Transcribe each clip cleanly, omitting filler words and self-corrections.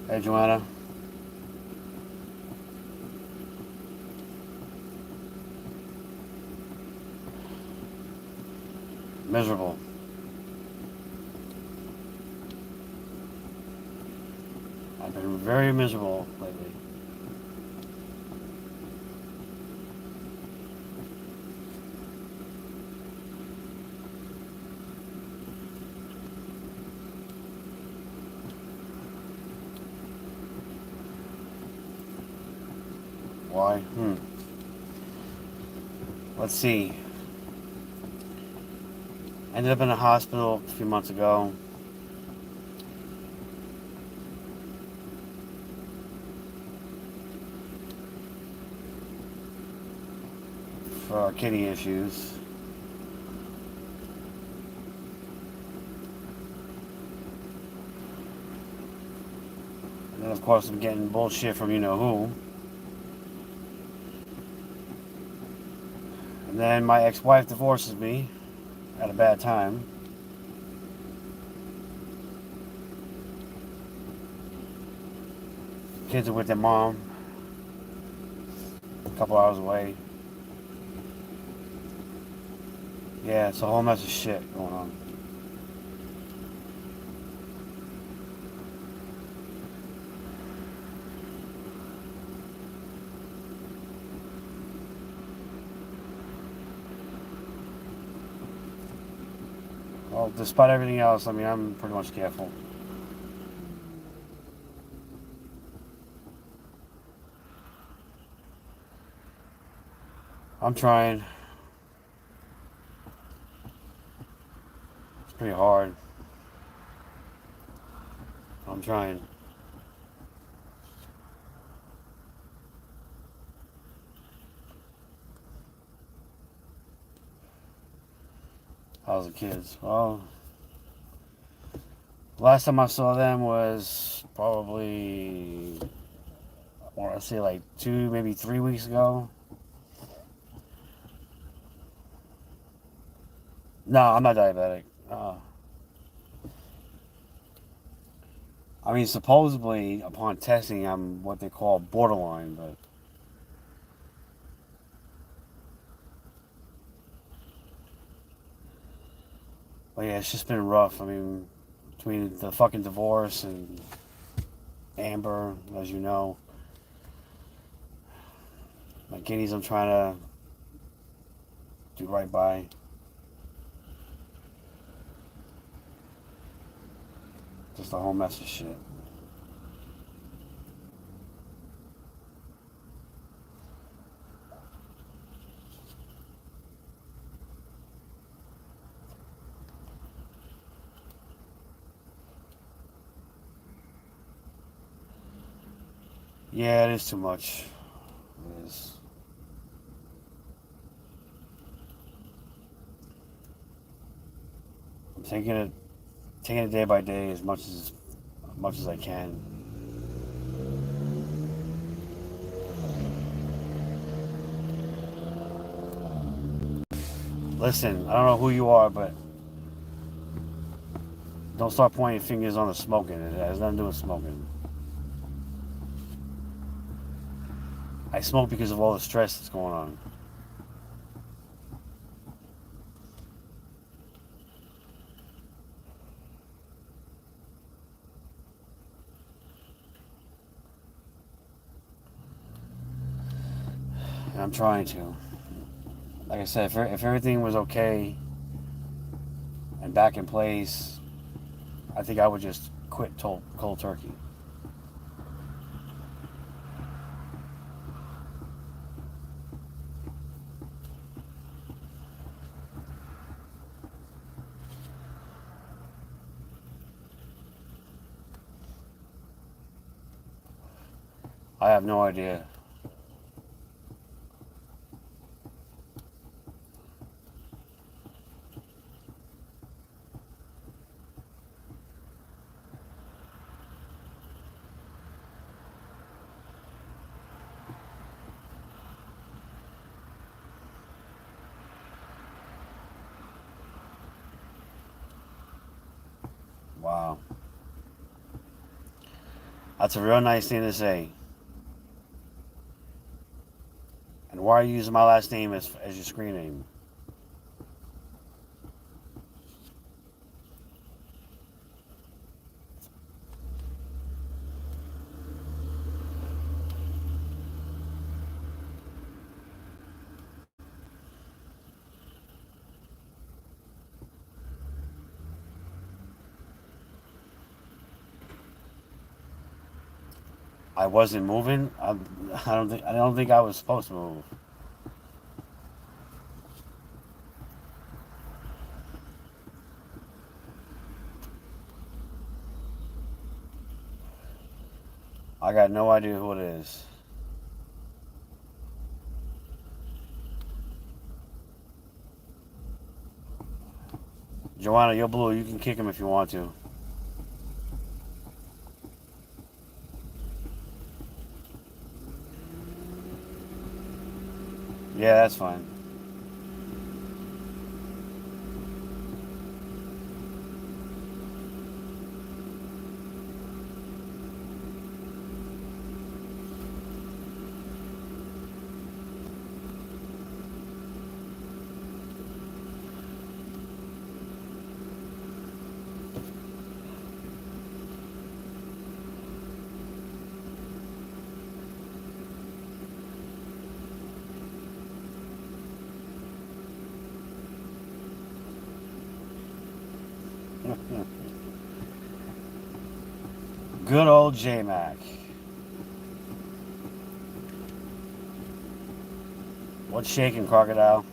Hey, Joanna. Miserable. I've been very miserable lately. Why? Let's see. Ended up in the hospital a few months ago. For kidney issues. And then, of course, I'm getting bullshit from you-know-who. And then my ex-wife divorces me at a bad time. Kids are with their mom. A couple hours away. Yeah, it's a whole mess of shit going on. Well, despite everything else, I mean, I'm pretty much careful. I'm trying. It's pretty hard. I'm trying. How's the kids? Well, last time I saw them was probably, I want to say like 2, maybe 3 weeks ago. No, I'm not diabetic. I mean, supposedly, upon testing, I'm what they call borderline, but yeah, it's just been rough. I mean, between the fucking divorce and Amber, as you know, my kidneys I'm trying to do right by. Just a whole mess of shit. Yeah, it is too much. It is. I'm taking it day by day as much as I can. Listen, I don't know who you are, but don't start pointing fingers on the smoking. It has nothing to do with smoking. I smoke because of all the stress that's going on. And I'm trying to. Like I said, if everything was okay, and back in place, I think I would just quit cold turkey. I have no idea. Wow. That's a real nice thing to say. And why are you using my last name as your screen name? I wasn't moving. I don't think I was supposed to move. I got no idea who it is. Joanna, you're blue. You can kick him if you want to. Yeah, that's fine. Good old J-Mac. What's shaking, crocodile?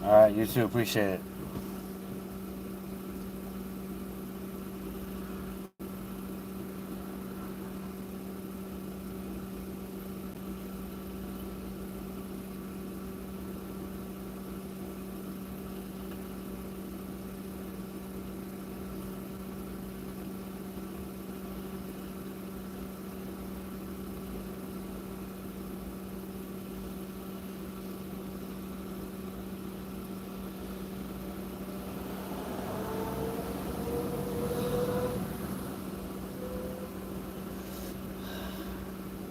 Alright, you too. Appreciate it.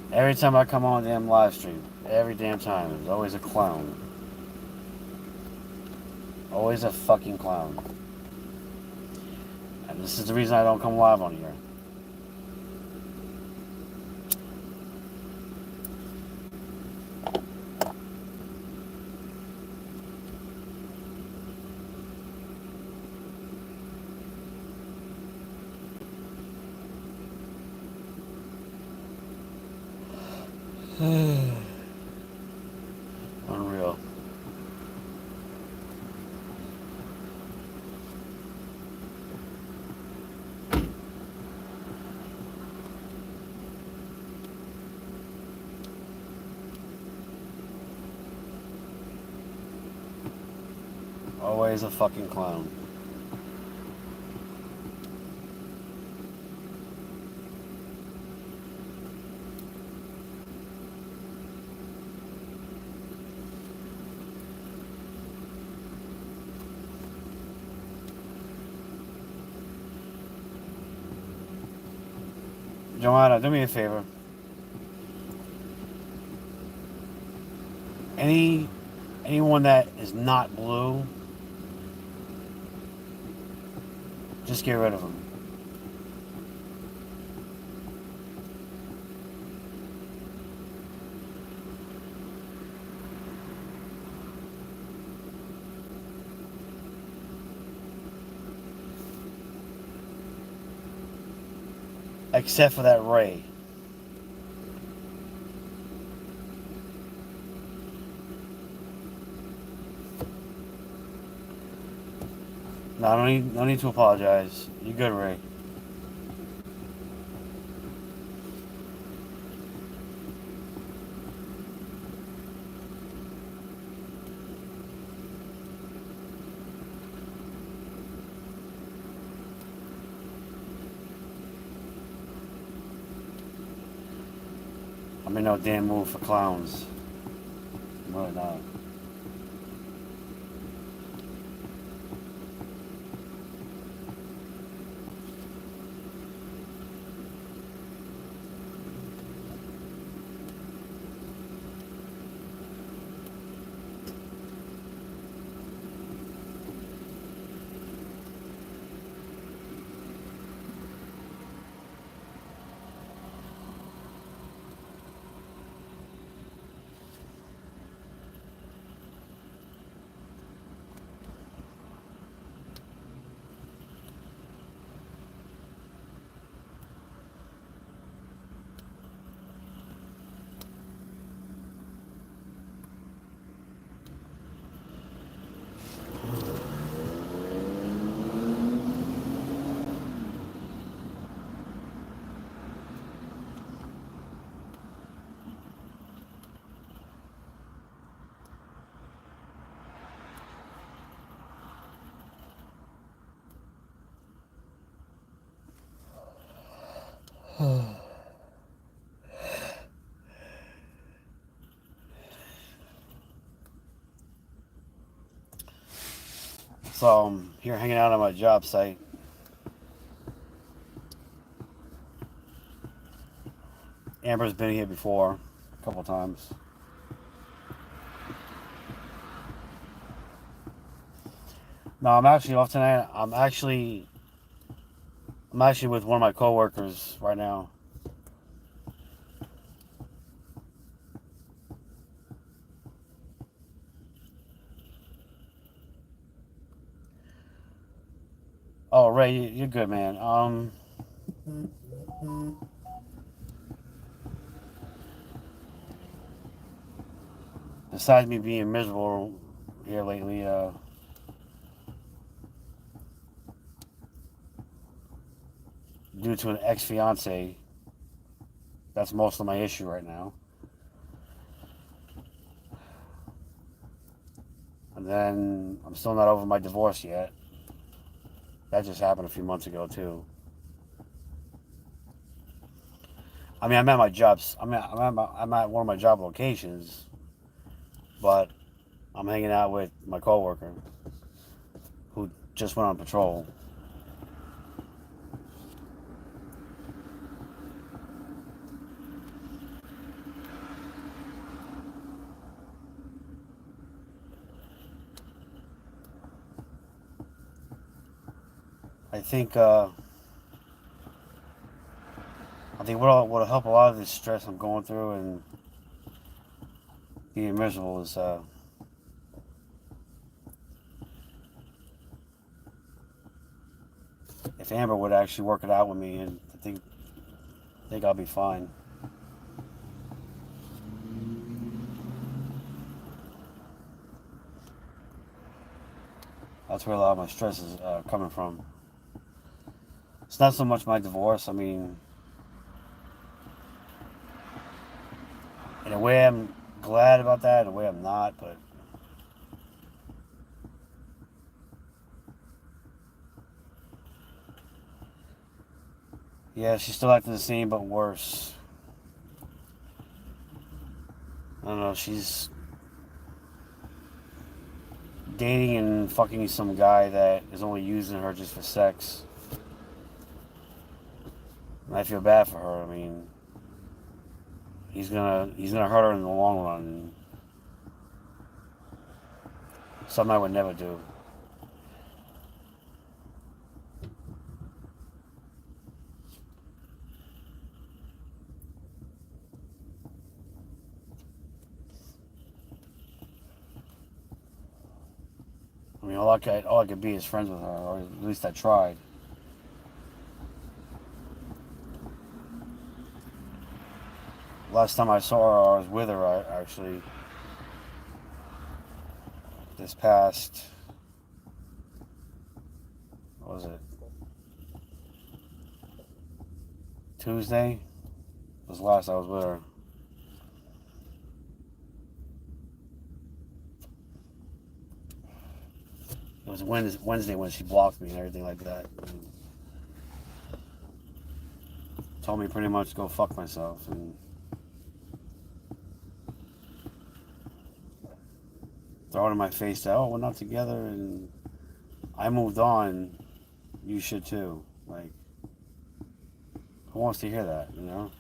Every time I come on a damn live stream, every damn time, there's always a clown. Always a fucking clown. And this is the reason I don't come live on here. Unreal. Always a fucking clown. Joanna, do me a favor. Anyone that is not blue, just get rid of them. Except for that Ray. No, no need to apologize. You good, Ray? I'm in no damn mood for clowns. I'm really not. So I'm here hanging out on my job site. Amber's been here before, a couple times. No, I'm actually off tonight. I'm actually with one of my coworkers right now. Oh, Ray, you're good, man. Besides me being miserable here lately, due to an ex-fiance, that's most of my issue right now. And then I'm still not over my divorce yet. That just happened a few months ago too. I mean, I'm at my jobs. I'm at one of my job locations, but I'm hanging out with my coworker who just went on patrol. I think what'll help a lot of this stress I'm going through and being miserable is if Amber would actually work it out with me, and I think I'll be fine. That's where a lot of my stress is coming from. It's not so much my divorce. I mean, in a way I'm glad about that, in a way I'm not, but yeah, she's still acting the same but worse. I don't know, she's dating and fucking some guy that is only using her just for sex. And I feel bad for her. I mean, he's gonna hurt her in the long run. Something I would never do. I mean, all I could be is friends with her, or at least I tried. Last time I saw her, I was with her. I actually this past, what was it? Tuesday was the last I was with her. It was Wednesday when she blocked me and everything like that. And told me pretty much to go fuck myself. And throw it in my face that, oh, we're not together and I moved on. You should too. Like, who wants to hear that, you know?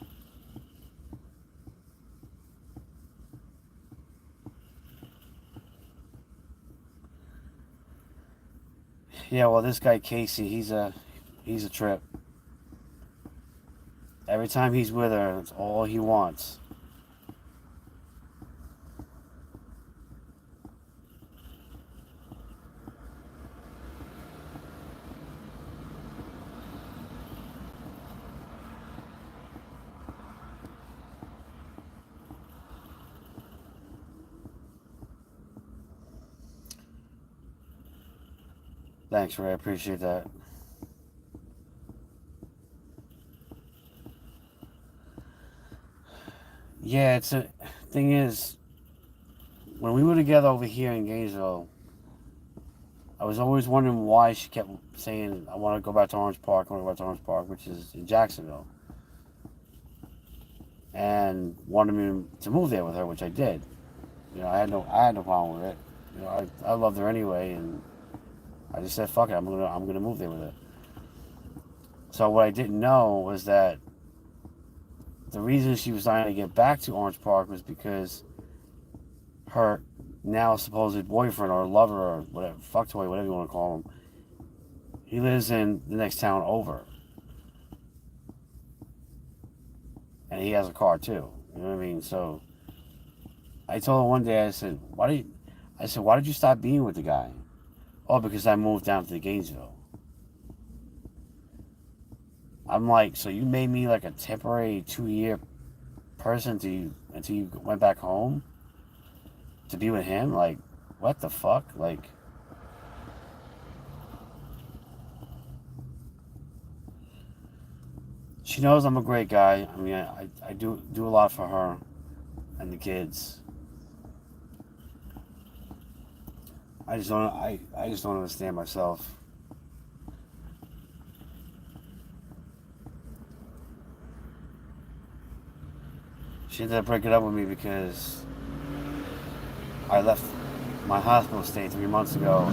Yeah, well, this guy Casey, he's a trip. Every time he's with her, that's all he wants. Thanks, Ray. I appreciate that. Yeah, it's a thing is, when we were together over here in Gainesville, I was always wondering why she kept saying, I want to go back to Orange Park, I want to go back to Orange Park, which is in Jacksonville. And wanted me to move there with her, which I did. You know, I had no problem with it. You know, I loved her anyway, and I just said, fuck it, I'm gonna move there with her. So what I didn't know was that the reason she was trying to get back to Orange Park was because her now supposed boyfriend or lover or whatever, fuck toy, whatever you want to call him, he lives in the next town over. And he has a car too. You know what I mean? So I told her one day, I said, why did you stop being with the guy? Oh, because I moved down to Gainesville. I'm like, so you made me like a temporary 2-year person until you went back home to be with him? Like, what the fuck? Like, she knows I'm a great guy. I mean, I do a lot for her and the kids. I just don't understand myself. She ended up breaking up with me because I left my hospital stay 3 months ago.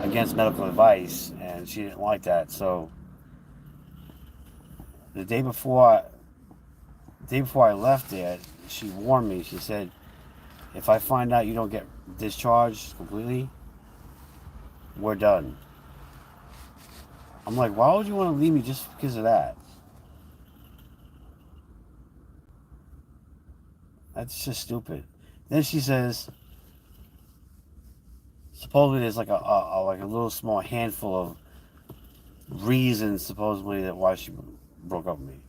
Against medical advice, and she didn't like that. So the day before I left there, she warned me. She said, if I find out you don't get discharged completely, we're done. I'm like, why would you want to leave me just because of that? That's just stupid. Then she says, supposedly there's like a little small handful of reasons supposedly that why she broke up with me.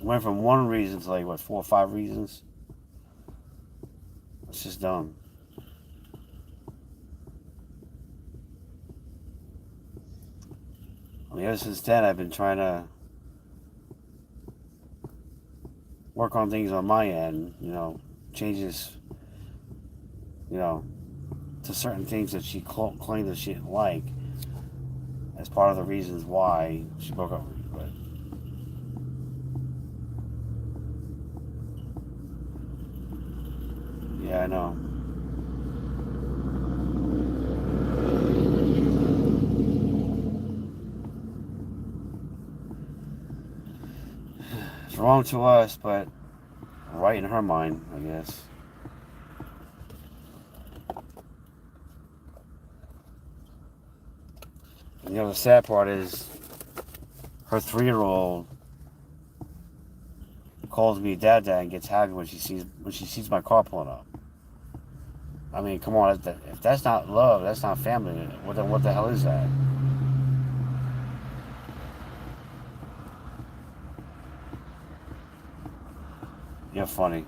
It went from one reason to like what, 4 or 5 reasons. It's just dumb. I mean, ever since then, I've been trying to work on things on my end, you know, changes, you know, to certain things that she claimed that she didn't like. as part of the reasons why she broke up with me. But yeah, I know. It's wrong to us, but right in her mind, I guess. And the sad part is her 3-year-old calls me dad and gets happy when she sees my car pulling up. I mean, come on, if that's not love, that's not family. What the hell is that? You're funny.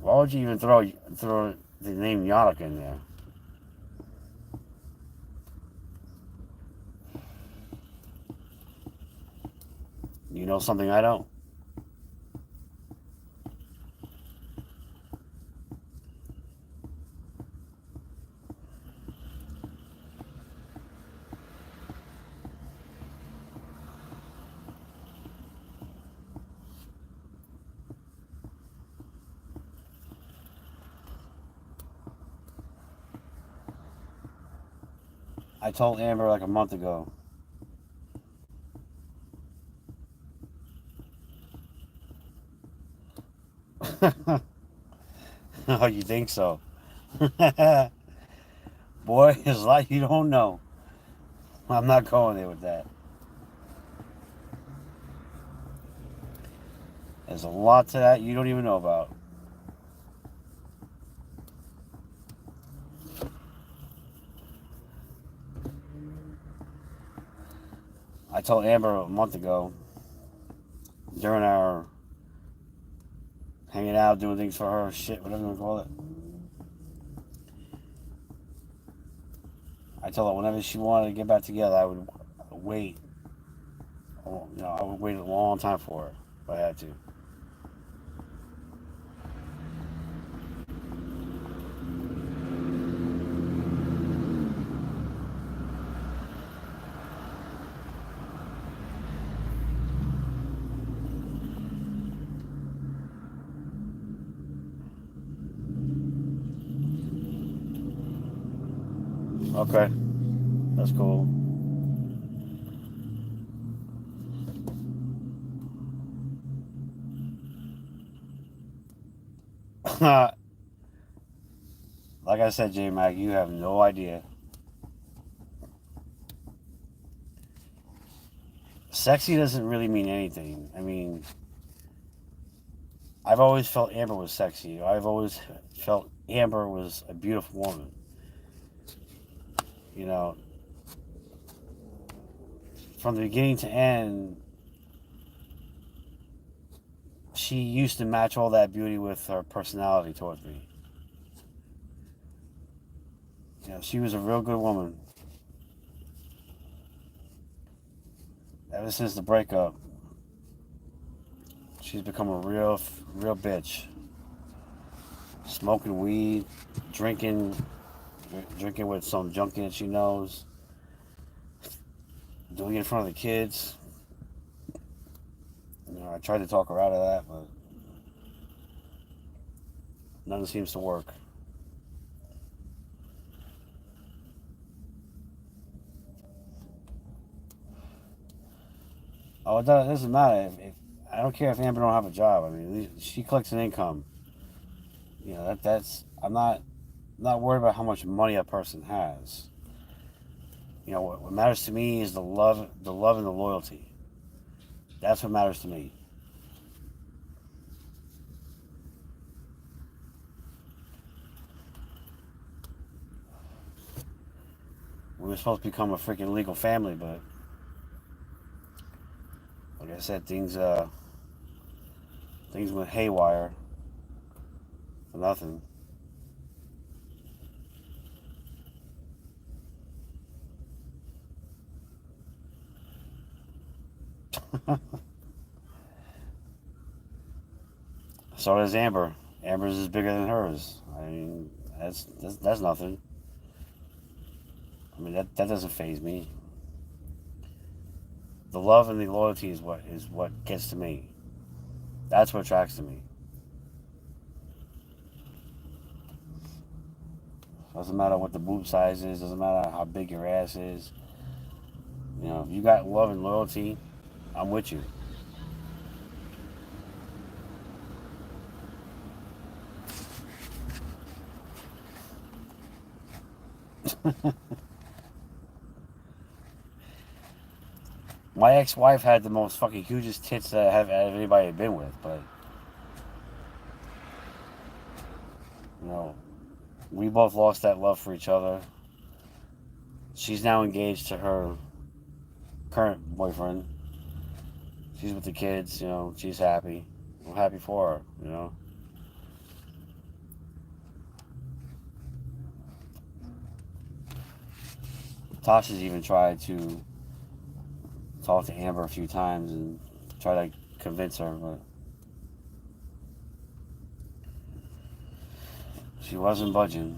Why would you even throw the name Yannick in there? You know something I don't? I told Amber like a month ago. Oh, you think so? Boy, there's a lot you don't know. I'm not going there with that. There's a lot to that you don't even know about. I told Amber a month ago, during our hanging out, doing things for her, shit, whatever you want to call it. I told her whenever she wanted to get back together, I would wait. I would wait a long time for her if I had to. Okay, that's cool. Like I said, J Mac, you have no idea. Sexy doesn't really mean anything. I mean, I've always felt Amber was sexy. I've always felt Amber was a beautiful woman. You know, from the beginning to end, she used to match all that beauty with her personality towards me. She was a real good woman. Ever since the breakup, she's become a real bitch. Smoking weed, drinking with some junkie that she knows, doing it in front of the kids. I tried to talk her out of that, but nothing seems to work. Oh, it doesn't matter. If I don't care if Amber don't have a job. I mean, at least she collects an income. That's I'm not worried about how much money a person has. What matters to me is the love and the loyalty. That's what matters to me. We were supposed to become a freaking legal family, but like I said, things went haywire for nothing. So does Amber. Amber's is bigger than hers. I mean, that's nothing. I mean, that doesn't faze me. The love and the loyalty is what gets to me. That's what attracts to me. Doesn't matter what the boob size is. Doesn't matter how big your ass is. You know, if you got love and loyalty, I'm with you. My ex-wife had the most fucking hugest tits that I have anybody been with, but you know, we both lost that love for each other. She's now engaged to her current boyfriend. She's with the kids, you know, she's happy. I'm happy for her, you know. Tasha's even tried to talk to Amber a few times and try to convince her, but she wasn't budging.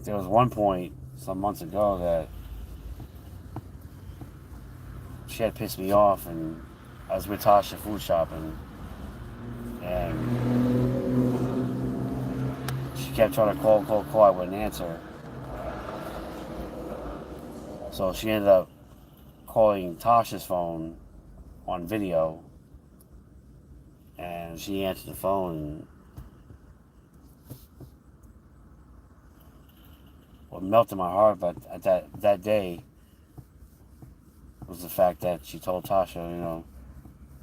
There was one point some months ago that she had pissed me off, and I was with Tasha food shopping, and she kept trying to call. I wouldn't answer. So she ended up calling Tasha's phone on video, and she answered the phone. And what melted my heart, but at that day, was the fact that she told Tasha, you know,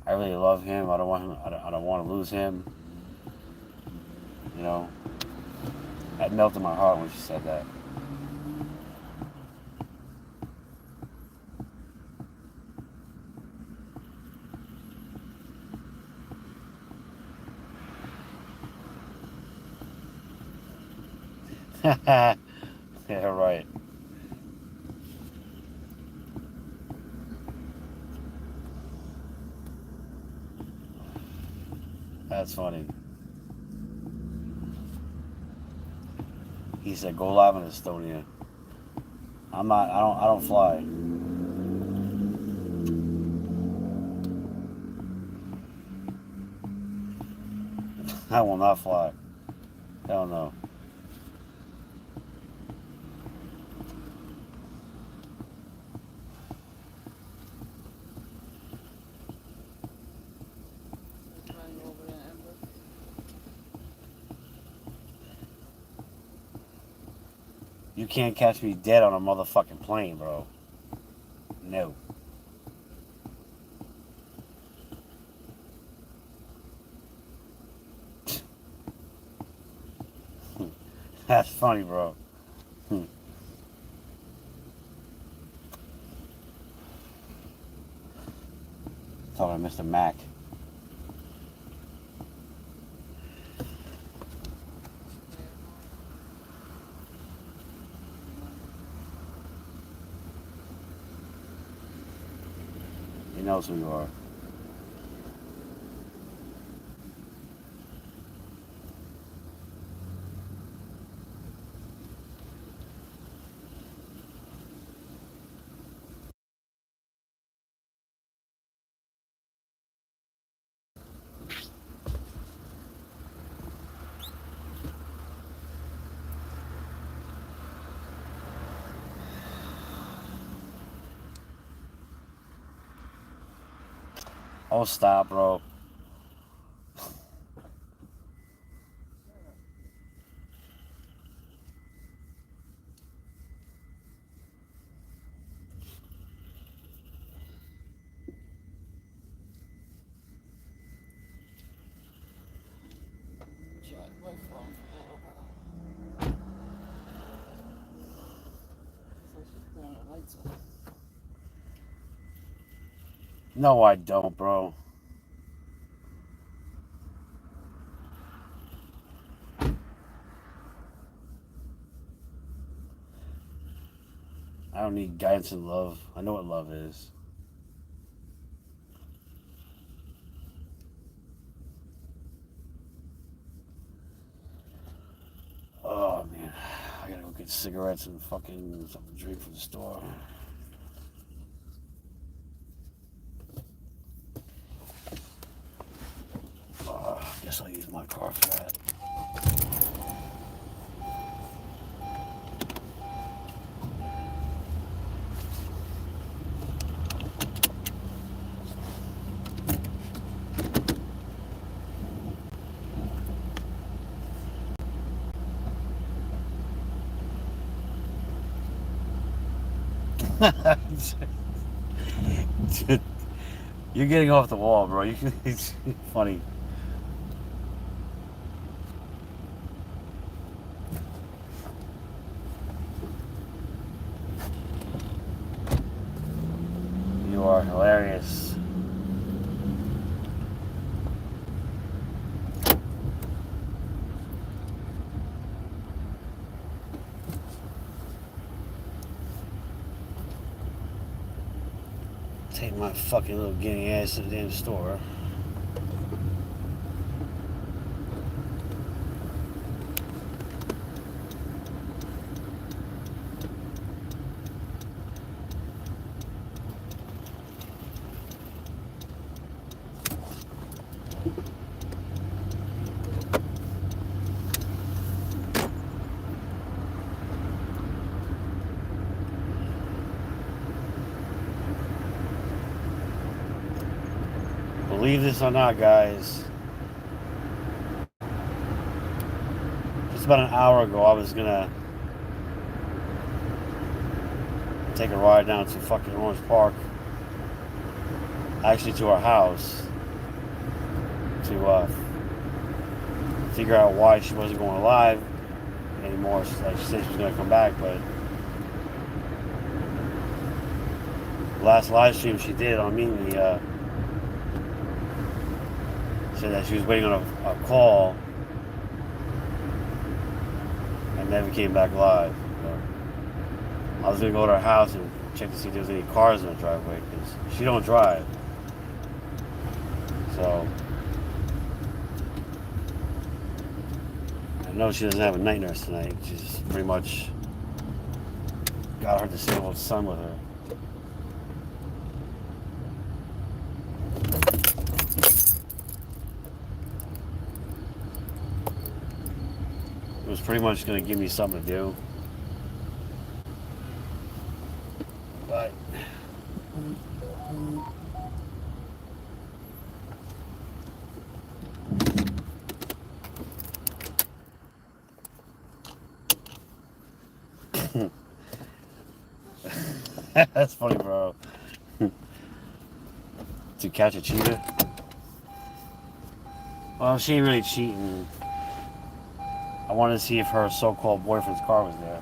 I really love him. I don't want him. I don't want to lose him. You know, that melted my heart when she said that. Yeah, right. That's funny. He said, "Go live in Estonia." I'm not. I don't. I don't fly. I will not fly. Hell no. You can't catch me dead on a motherfucking plane, bro. No. That's funny, bro. Talking to Mr. Mac. He knows who you are. Oh, stop, bro. No, I don't, bro. I don't need guidance and love. I know what love is. get cigarettes and fucking something to drink from the store. I guess I'll use my car for that. You're getting off the wall, bro. It's funny. You are hilarious. Take my fucking little guinea ass to the damn store. Believe this or not, guys, just about an hour ago I was gonna take a ride down to fucking Orange Park, actually to our house, to figure out why she wasn't going live anymore. Like, she said she was gonna come back, but last live stream she did on me, said that she was waiting on a call and never came back live. So I was gonna go to her house and check to see if there was any cars in the driveway, because she don't drive. So I know she doesn't have a night nurse tonight. She's pretty much got her disabled son with her. It was pretty much going to give me something to do. But that's funny, bro. To catch a cheater? Well, she ain't really cheating. I wanted to see if her so-called boyfriend's car was there.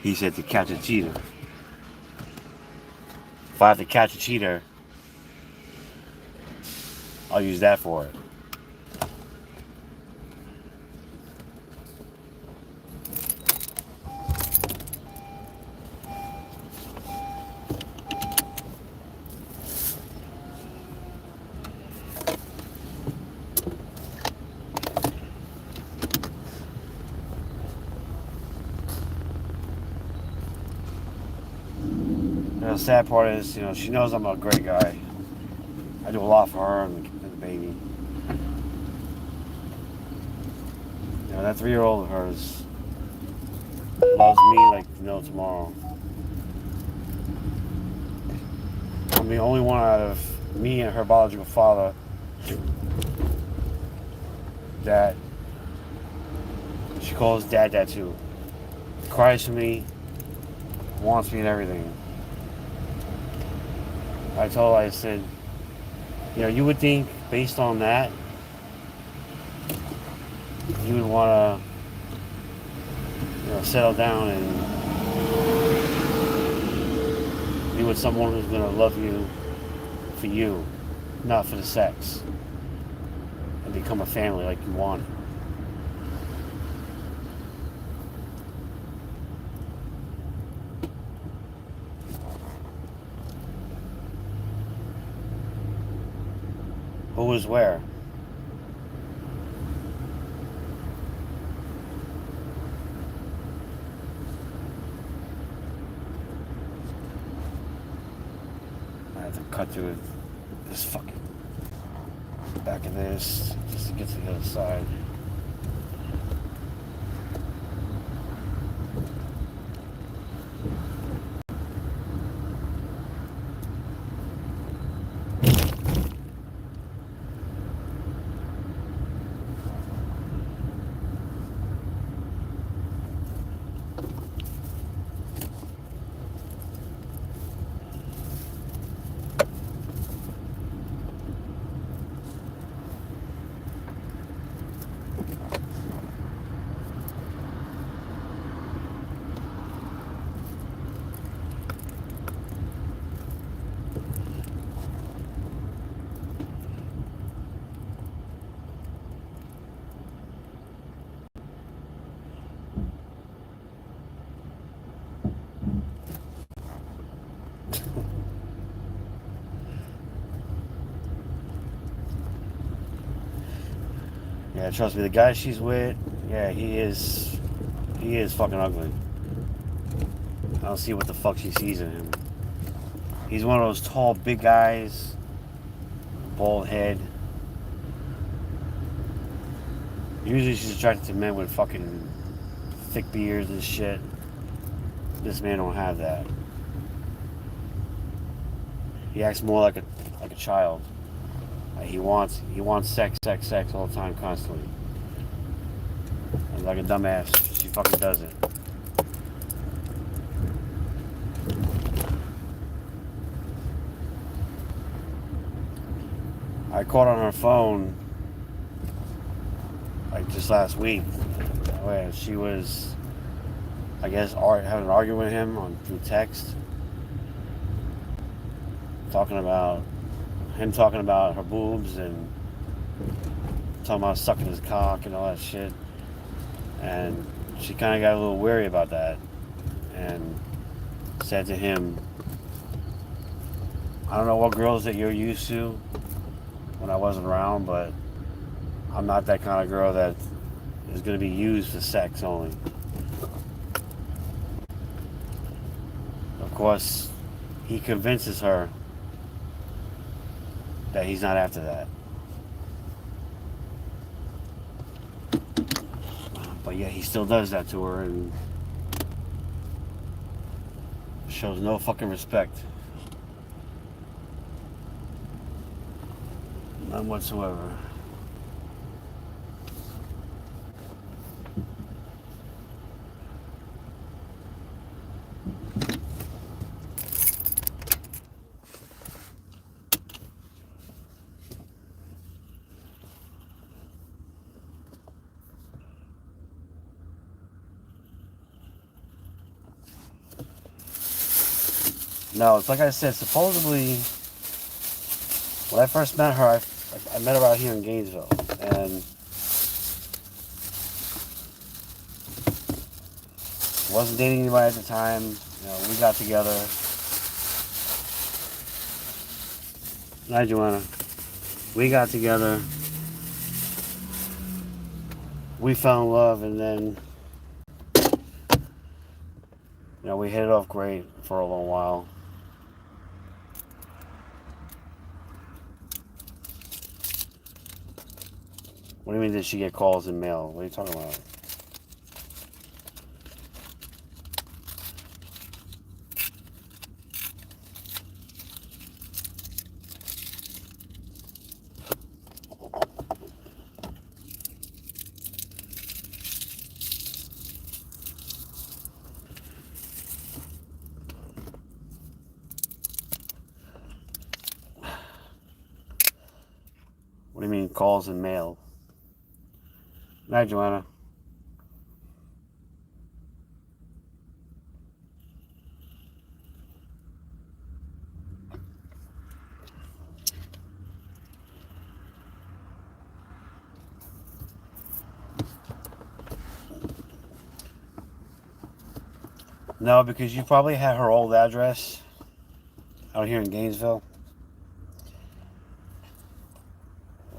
He said to catch a cheater. If I have to catch a cheater, I'll use that for it. The sad part is, she knows I'm a great guy. I do a lot for her and the baby. That 3-year-old of hers loves me like no tomorrow. I'm the only one out of me and her biological father that she calls dad too. Cries for me, wants me and everything. I told her, I said, you would think based on that, you would want to, settle down and be with someone who's going to love you for you, not for the sex, and become a family like you want. Who was where? I have to cut through this fucking back of this just to get to the other side. Yeah, trust me, the guy she's with, yeah, he is fucking ugly. I don't see what the fuck she sees in him. He's one of those tall, big guys, bald head. Usually she's attracted to men with fucking thick beards and shit. This man don't have that. He acts more like a child. He wants sex all the time, constantly. And like a dumbass, she fucking does it. I caught on her phone like just last week where she was, I guess, having an argument with him through text, talking about her boobs and talking about sucking his cock and all that shit. And she kind of got a little wary about that and said to him, I don't know what girls that you're used to when I wasn't around, but I'm not that kind of girl that is going to be used for sex only. Of course, he convinces her that he's not after that. But yeah, he still does that to her and shows no fucking respect. None whatsoever. No, it's like I said, supposedly, when I first met her, I met her out here in Gainesville. And wasn't dating anybody at the time. You know, we got together. Hi, Joanna. We got together. We fell in love, and then, you know, we hit it off great for a little while. What do you mean, did she get calls in mail? What are you talking about? What do you mean, calls in mail? Hi, Joanna. No, because you probably had her old address out here in Gainesville.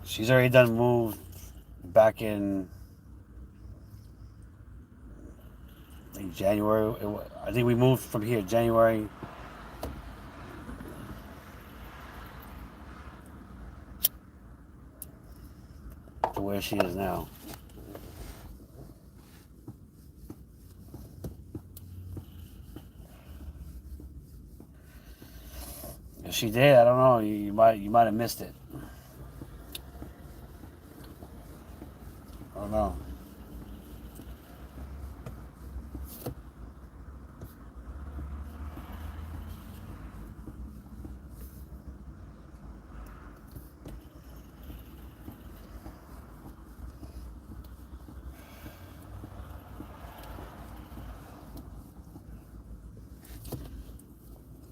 She's already done moved back in, I think, January. I think we moved from here January. To where she is now. If she did, I don't know. You might have missed it. I don't know.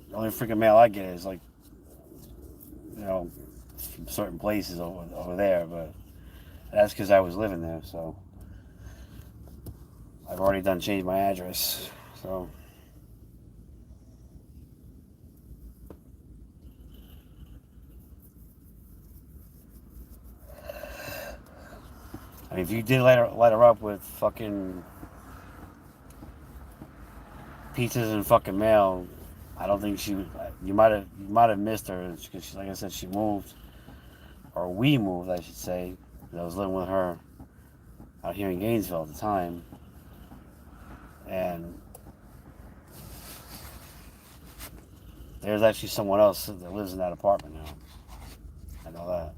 The only freaking mail I get is like, you know, from certain places over there, but that's because I was living there, so I've already done changed my address, so. I mean, if you did light her up with fucking pizzas and fucking mail, I don't think you might have missed her, because like I said, she moved, or we moved, I should say. I was living with her out here in Gainesville at the time, and there's actually someone else that lives in that apartment now. I know that.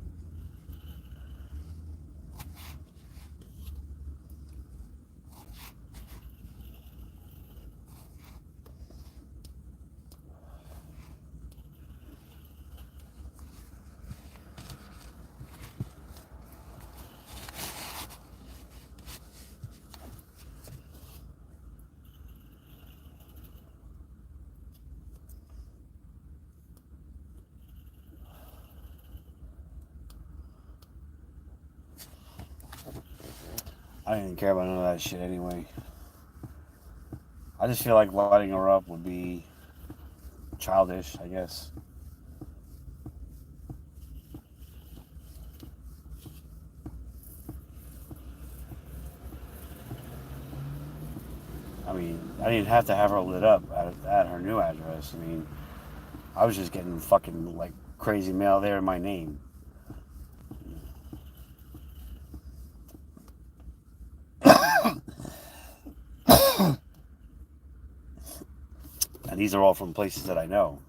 I didn't care about none of that shit anyway. I just feel like lighting her up would be childish, I guess. I mean, I didn't have to have her lit up at her new address. I mean, I was just getting fucking like crazy mail there in my name. And these are all from places that I know.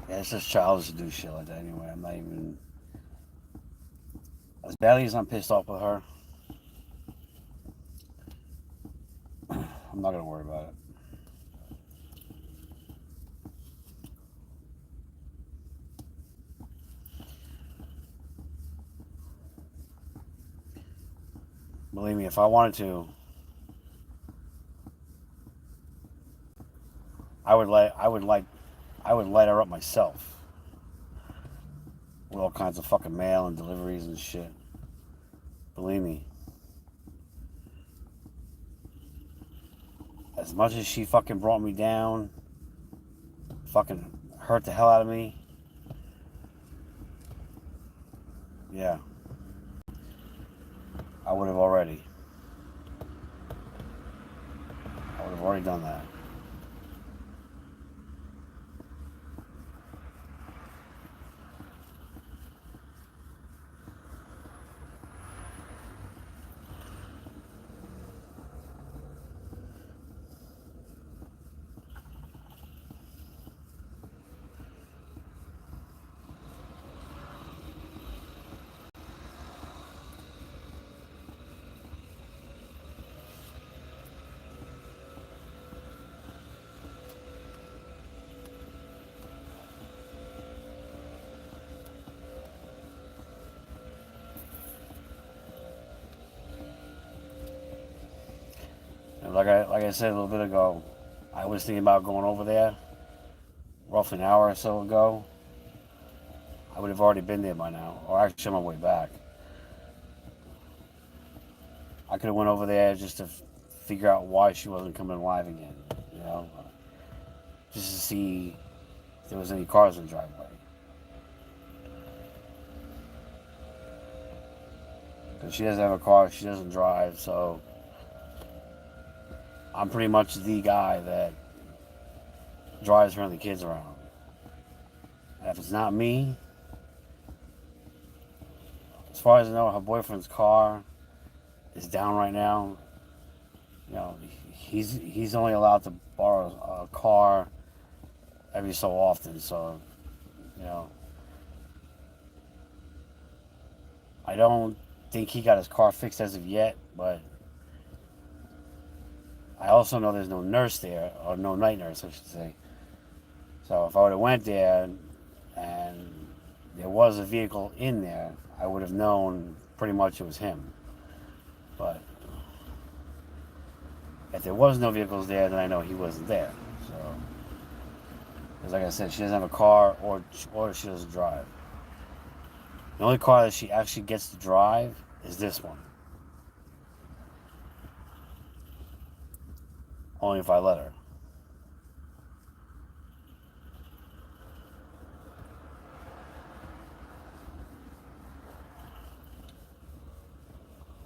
Yeah, it's just childish to do shit like that anyway. I'm not even... As badly as I'm pissed off with her, I'm not going to worry about it. Believe me, if I wanted to, I would light her up myself with all kinds of fucking mail and deliveries and shit. Believe me. As much as she fucking brought me down, fucking hurt the hell out of me, yeah, I would have already done that. And like I said a little bit ago, I was thinking about going over there roughly an hour or so ago. I would have already been there by now, or actually on my way back. I could have went over there just to figure out why she wasn't coming alive again, you know, just to see if there was any cars in the driveway. Because she doesn't have a car, she doesn't drive, so I'm pretty much the guy that drives her and the kids around. And if it's not me, as far as I know, her boyfriend's car is down right now. You know, he's only allowed to borrow a car every so often, so, you know, I don't think he got his car fixed as of yet, but I also know there's no nurse there, or no night nurse, I should say. So if I would have went there and there was a vehicle in there, I would have known pretty much it was him. But if there was no vehicles there, then I know he wasn't there. So, because like I said, she doesn't have a car, or she doesn't drive. The only car that she actually gets to drive is this one. Only if I let her.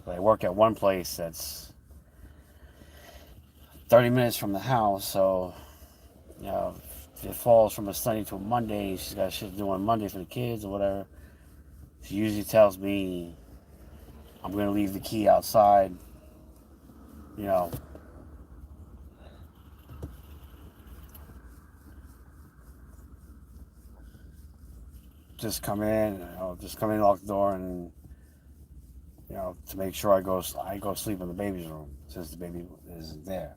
But I work at one place that's 30 minutes from the house, so, you know, if it falls from a Sunday to a Monday, she's got shit to do on Monday for the kids or whatever. She usually tells me I'm going to leave the key outside, you know. Just come in, lock the door, and, you know, to make sure I go sleep in the baby's room since the baby isn't there.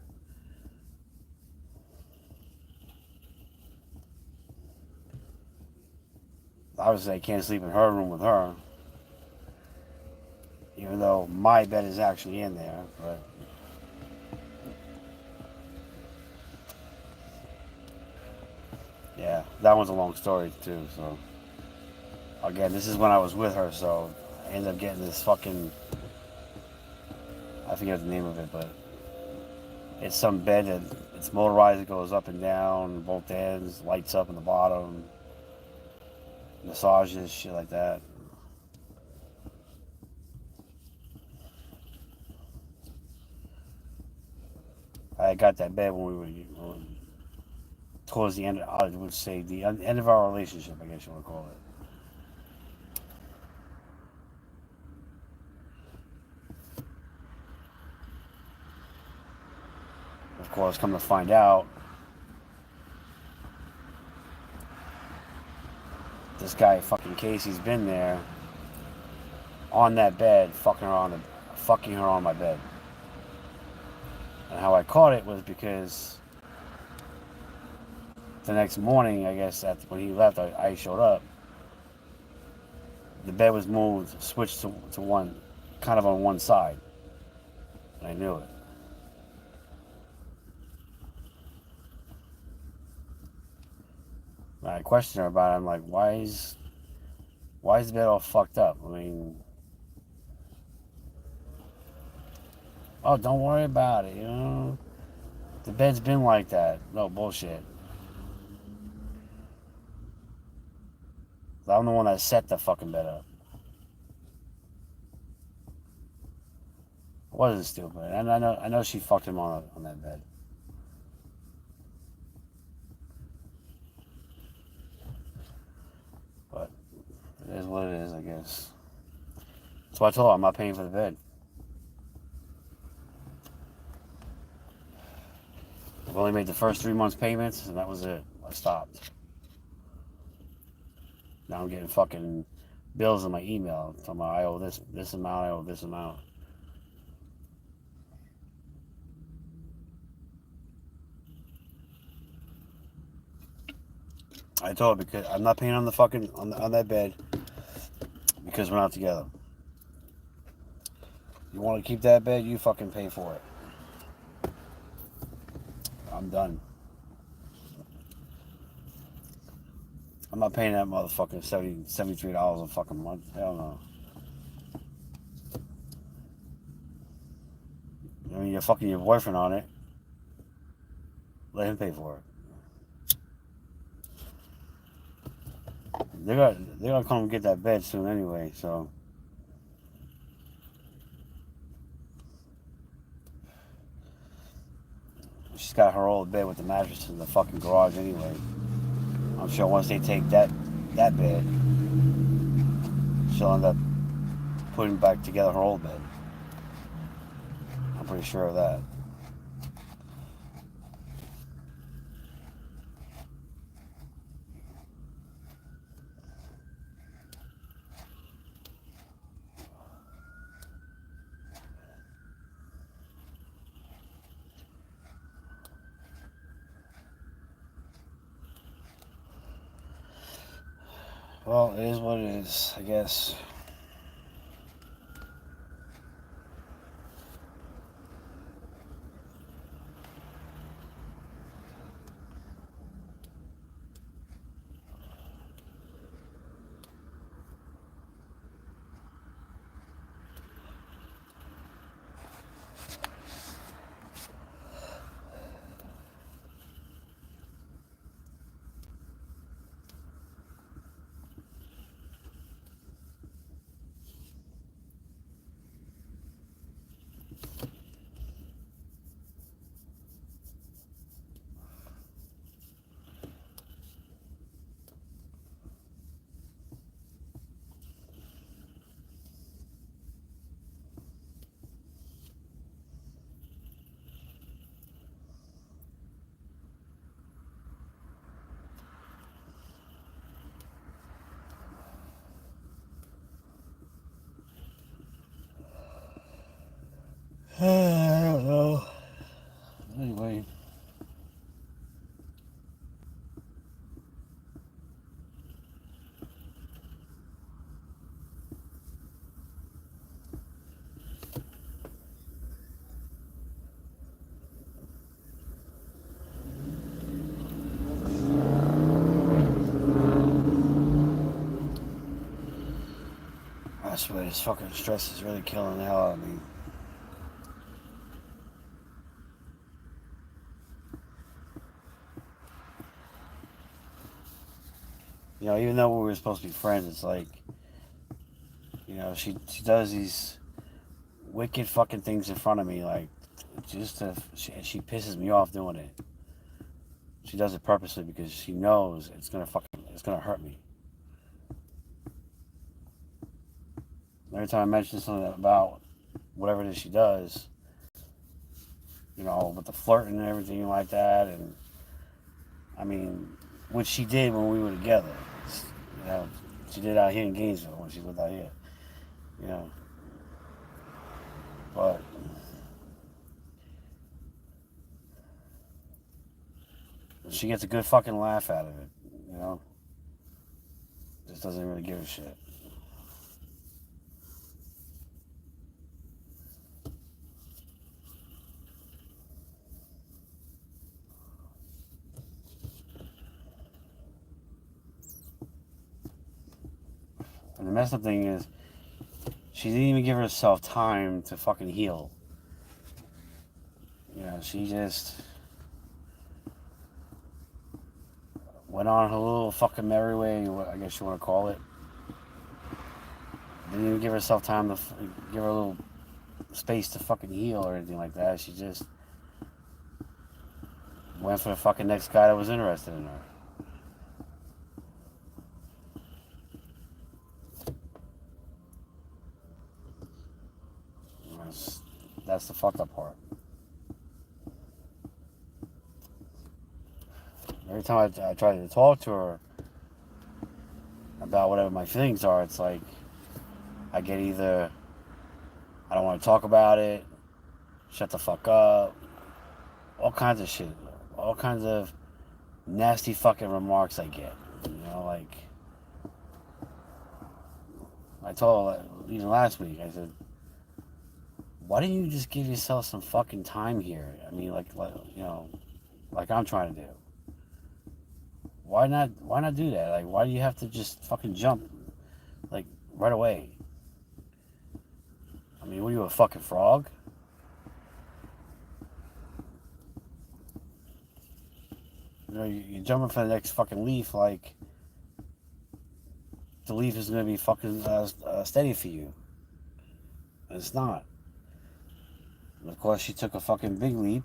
Obviously, I can't sleep in her room with her, even though my bed is actually in there, but yeah, that one's a long story too. So again, this is when I was with her, so I ended up getting this fucking, I forget the name of it, but it's some bed that it's motorized, it goes up and down both ends, lights up in the bottom, massages, shit like that. I got that bed when we were towards the end, I would say the end of our relationship, I guess you want to call it. Of course, come to find out, this guy fucking Casey's been there on that bed, fucking her on my bed. And how I caught it was because the next morning, I guess, when he left, I showed up. The bed was moved, switched to one, kind of on one side. And I knew it. And I questioned her about it. I'm like, why is the bed all fucked up? I mean, oh, don't worry about it, you know? The bed's been like that. No, bullshit. I'm the one that set the fucking bed up. It wasn't stupid. And I know she fucked him on that bed. But it is what it is, I guess. So I told her I'm not paying for the bed. I've only made the first 3 months payments, and that was it. I stopped. Now I'm getting fucking bills in my email. Talking about I owe this amount, I owe this amount. I told her because I'm not paying on the fucking on that bed because we're not together. You want to keep that bed, you fucking pay for it. I'm done. I'm not paying that motherfucking $73 a fucking month. Hell no. I mean, you're fucking your boyfriend on it. Let him pay for it. They're gonna come and get that bed soon anyway, so. She's got her old bed with the mattress in the fucking garage anyway. I'm sure once they take that bed, she'll end up putting back together her old bed. I'm pretty sure of that. Well, it is what it is, I guess. I don't know. Anyway. I swear this fucking stress is really killing the hell out of me. You know, even though we were supposed to be friends, it's like, you know, she does these wicked fucking things in front of me, like, she pisses me off doing it. She does it purposely because she knows it's gonna hurt me. Every time I mention something about whatever it is she does, you know, with the flirting and everything like that, and I mean, which she did when we were together. You know, she did out here in Gainesville when she lived out here. You know, but she gets a good fucking laugh out of it. You know, just doesn't really give a shit. And the messed up thing is, she didn't even give herself time to fucking heal. You know, she just went on her little fucking merry way, I guess you want to call it. Didn't even give herself time to give her a little space to fucking heal or anything like that. She just went for the fucking next guy that was interested in her. That's the fucked up part. Every time I try to talk to her about whatever my feelings are, it's like I get either I don't want to talk about it, shut the fuck up, all kinds of shit, all kinds of nasty fucking remarks I get. You know, like I told her even last week, I said, why don't you just give yourself some fucking time here? I mean, like you know, like I'm trying to do. Why not do that? Like, why do you have to just fucking jump, like, right away? I mean, what are you, a fucking frog? You know, you're jumping for the next fucking leaf, like, the leaf is going to be fucking steady for you. And it's not. And of course, she took a fucking big leap,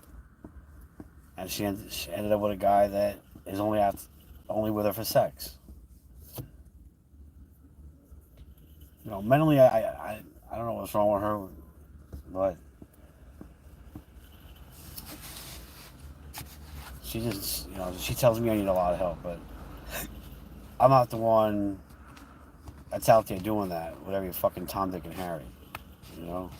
and she ended up with a guy that is only with her for sex. You know, mentally, I don't know what's wrong with her, but she just, you know, she tells me I need a lot of help, but I'm not the one that's out there doing that with every fucking Tom, Dick, and Harry, you know?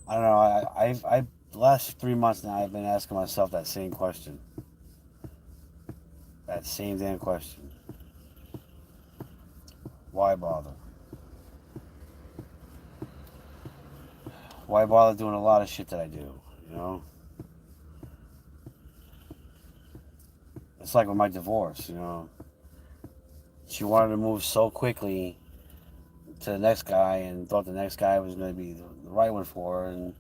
I don't know. I the last 3 months now, I've been asking myself that same question. That same damn question. Why bother? Why bother doing a lot of shit that I do? You know? It's like with my divorce, you know? She wanted to move so quickly to the next guy and thought the next guy was going to be the right one for her. And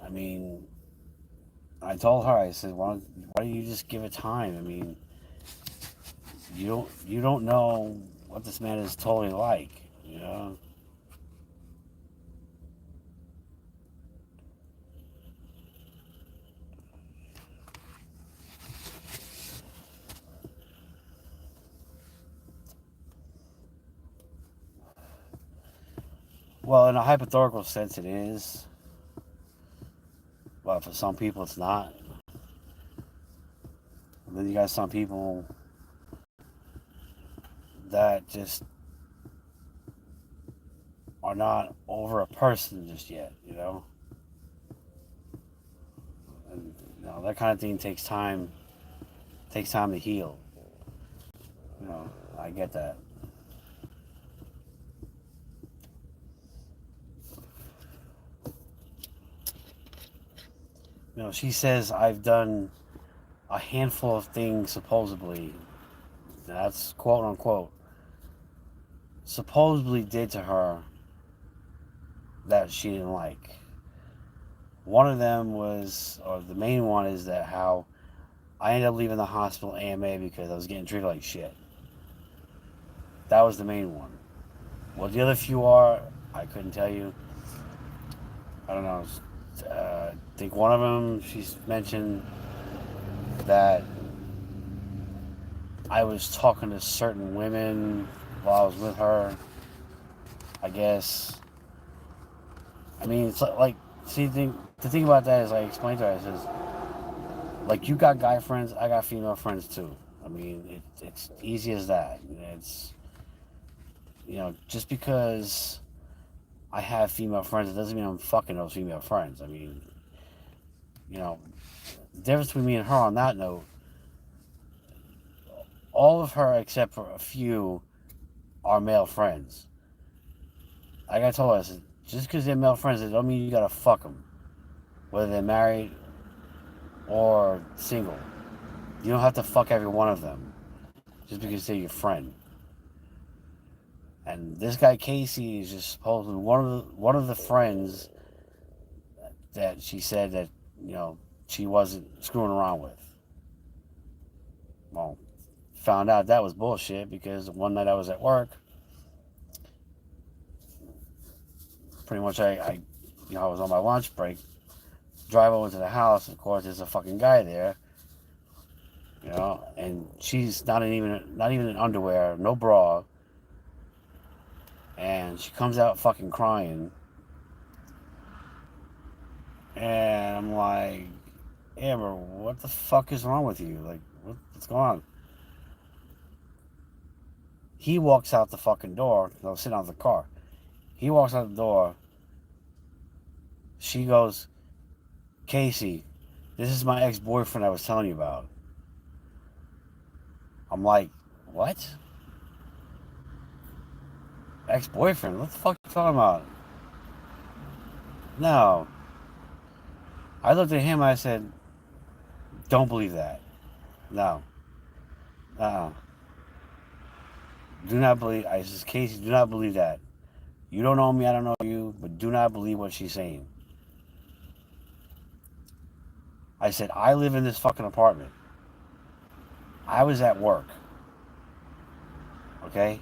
I mean, I told her, I said, why don't you just give it time? I mean, you don't know what this man is totally like, you know? Well, in a hypothetical sense, it is. But for some people, it's not. And then you got some people that just are not over a person just yet, you know? And, you know, that kind of thing takes time to heal. You know, I get that. You know, she says I've done a handful of things supposedly, that's quote unquote, supposedly did to her that she didn't like. One of them was, or the main one is that how I ended up leaving the hospital AMA because I was getting treated like shit. That was the main one. What the other few are, I couldn't tell you. I don't know. I think one of them, she's mentioned that I was talking to certain women while I was with her. I guess. I mean, it's like see, the thing about that is, I explained to her, I says, like, you got guy friends, I got female friends too. I mean, it's easy as that. It's, just because I have female friends, it doesn't mean I'm fucking those female friends. I mean, the difference between me and her on that note, all of her except for a few are male friends. Like I told her, I said, just because they're male friends, it don't mean you gotta fuck them, whether they're married or single. You don't have to fuck every one of them just because they're your friend. And this guy Casey is just supposedly one of the friends that she said that she wasn't screwing around with. Well, found out that was bullshit because one night I was at work. Pretty much, I was on my lunch break. Drive over to the house. Of course, there's a fucking guy there. And she's not even in underwear, no bra, and she comes out fucking crying. And I'm like, Amber, what the fuck is wrong with you? Like, what's going on? He walks out the fucking door. I was sitting out the car. He walks out the door. She goes, Casey, this is my ex-boyfriend I was telling you about. I'm like, what? Ex-boyfriend? What the fuck are you talking about? No. I looked at him and I said, don't believe that. No. Do not believe. I said, Casey, do not believe that. You don't know me, I don't know you, but do not believe what she's saying. I said, I live in this fucking apartment. I was at work. Okay?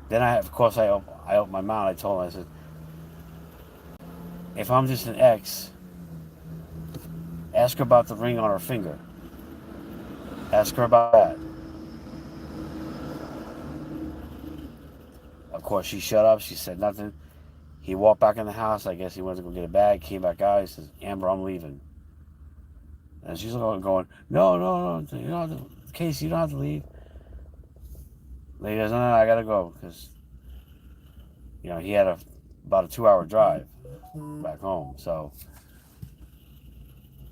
Then of course, I opened my mouth. I told him, I said, if I'm just an ex, ask her about the ring on her finger. Ask her about that. Of course, she shut up. She said nothing. He walked back in the house. I guess he went to go get a bag. Came back out. He says, Amber, I'm leaving. And she's going, no. You don't have to, Casey, you don't have to leave. Lady goes, no, I gotta go because he had about a 2-hour drive back home. So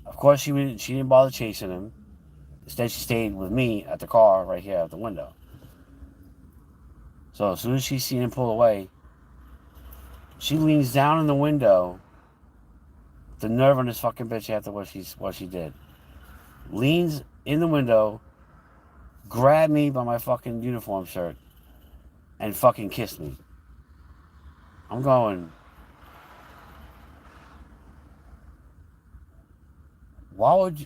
of course she didn't bother chasing him. Instead, she stayed with me at the car right here at the window. So as soon as she seen him pull away, she leans down in the window. The nerve on this fucking bitch after what she did. Leans in the window, grabbed me by my fucking uniform shirt, and fucking kissed me. I'm going,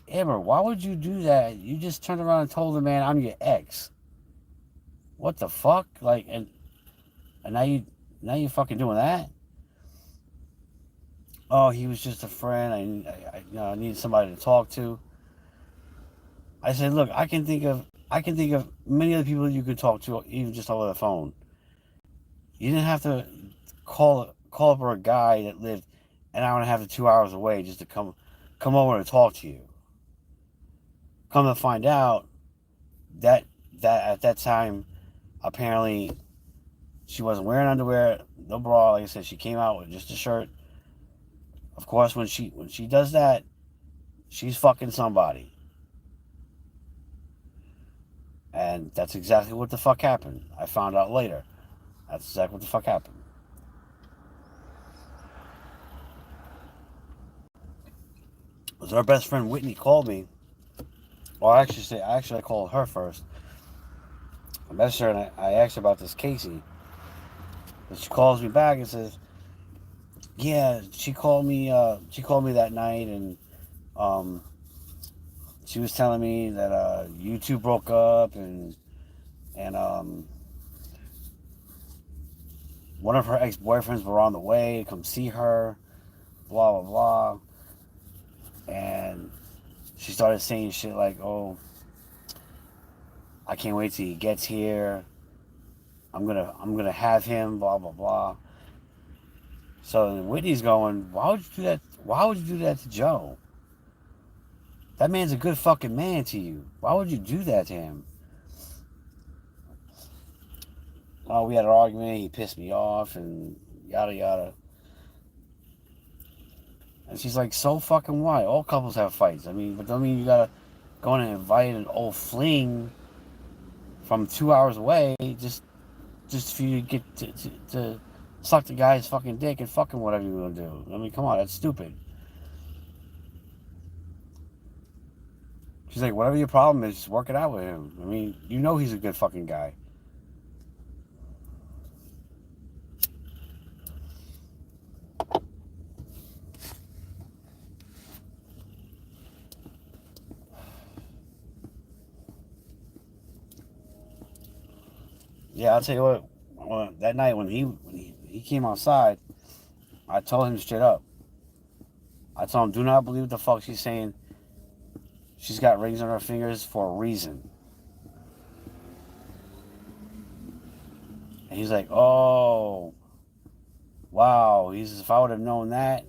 Amber, why would you do that? You just turned around and told the man I'm your ex. What the fuck? Like, and now you fucking doing that? Oh, he was just a friend. I needed somebody to talk to. I said, look, I can think of many other people you could talk to, even just over the phone. You didn't have to call up for a guy that lived an hour and a half to 2 hours away just to come over and talk to you. Come to find out that at that time, apparently, she wasn't wearing underwear, no bra. Like I said, she came out with just a shirt. Of course, when she does that, she's fucking somebody. And that's exactly what the fuck happened. I found out later. That's exactly what the fuck happened. So our best friend Whitney called me. Well, I called her first. I messaged her and I asked her about this Casey. And she calls me back and says, yeah, she called me that night and she was telling me that you two broke up and one of her ex-boyfriends were on the way to come see her, blah blah blah. And She started saying shit like, "Oh, I can't wait till he gets here. I'm gonna have him." Blah blah blah. So Whitney's going, "Why would you do that? Why would you do that to Joe? That man's a good fucking man to you. Why would you do that to him?" Oh, we had an argument. He pissed me off, and yada yada. And she's like, "So fucking why? All couples have fights. I mean, but don't mean you gotta go in and invite an old fling from 2 hours away just for you to get to suck the guy's fucking dick and fucking whatever you're gonna do. I mean, come on, that's stupid." She's like, "Whatever your problem is, just work it out with him. I mean, you know he's a good fucking guy." Yeah, I'll tell you what. That night when he came outside, I told him straight up. I told him, "Do not believe what the fuck she's saying. She's got rings on her fingers for a reason." And he's like, "Oh, wow." He says, "If I would have known that."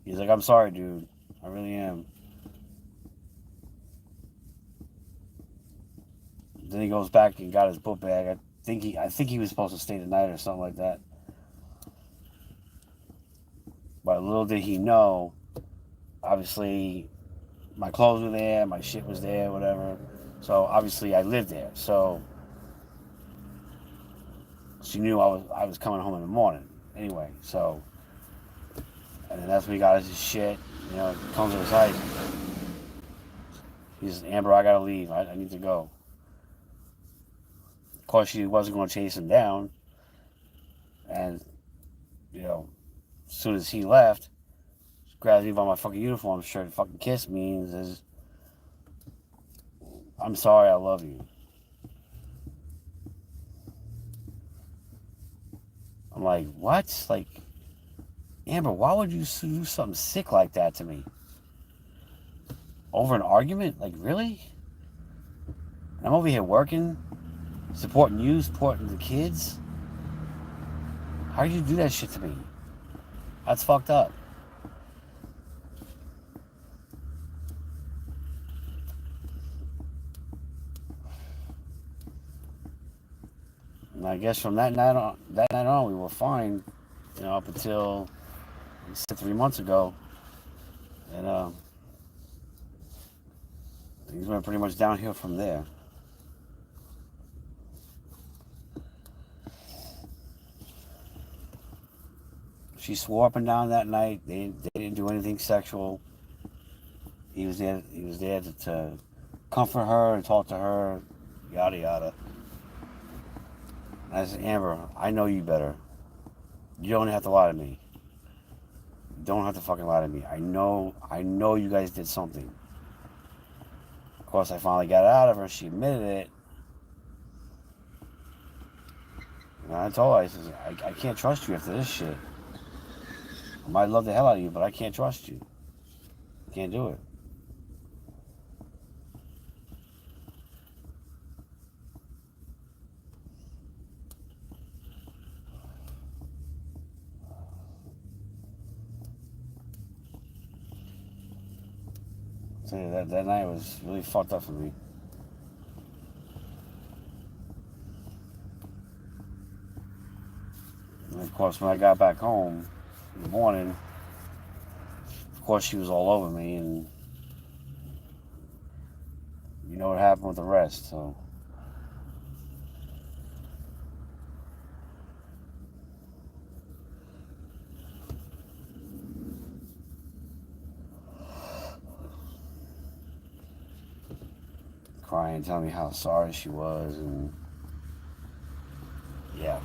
He's like, "I'm sorry, dude. I really am." Then he goes back and got his book bag. I think he was supposed to stay the night or something like that. But little did he know, obviously, my clothes were there, my shit was there, whatever. So obviously, I lived there. So she knew I was coming home in the morning. Anyway, so and then that's when he got his shit. You know, comes to his height. He says, "Amber, I gotta leave. I need to go." Of course, she wasn't going to chase him down. And you know, as soon as he left, she grabs me by my fucking uniform shirt and fucking kissed me and says, "I'm sorry, I love you." I'm like, "What? Like, Amber, why would you do something sick like that to me? Over an argument? Like, really? I'm over here working, supporting you, supporting the kids. How did you do that shit to me? That's fucked up." And I guess from that night on, we were fine, you know, up until 3 months ago, and things went pretty much downhill from there. She swore up and down that night they didn't do anything sexual. He was there. He was there to comfort her and talk to her, yada yada. And I said, "Amber, I know you better. You don't have to lie to me. You don't have to fucking lie to me. I know you guys did something." Of course, I finally got it out of her. She admitted it. And I told her, I said, I can't trust you after this shit. I might love the hell out of you, but I can't trust you. Can't do it." So that night was really fucked up for me. And of course, when I got back home in the morning, of course she was all over me, and you know what happened with the rest. So crying, telling me how sorry she was, and yeah.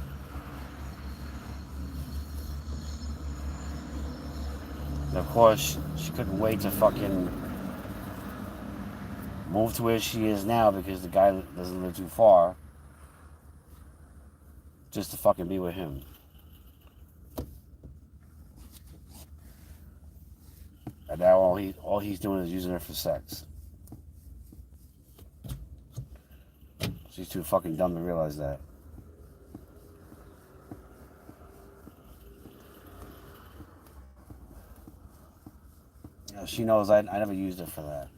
And of course, she couldn't wait to fucking move to where she is now because the guy doesn't live too far, just to fucking be with him. And now all he's doing is using her for sex. She's too fucking dumb to realize that. You know, she knows I never used her for that.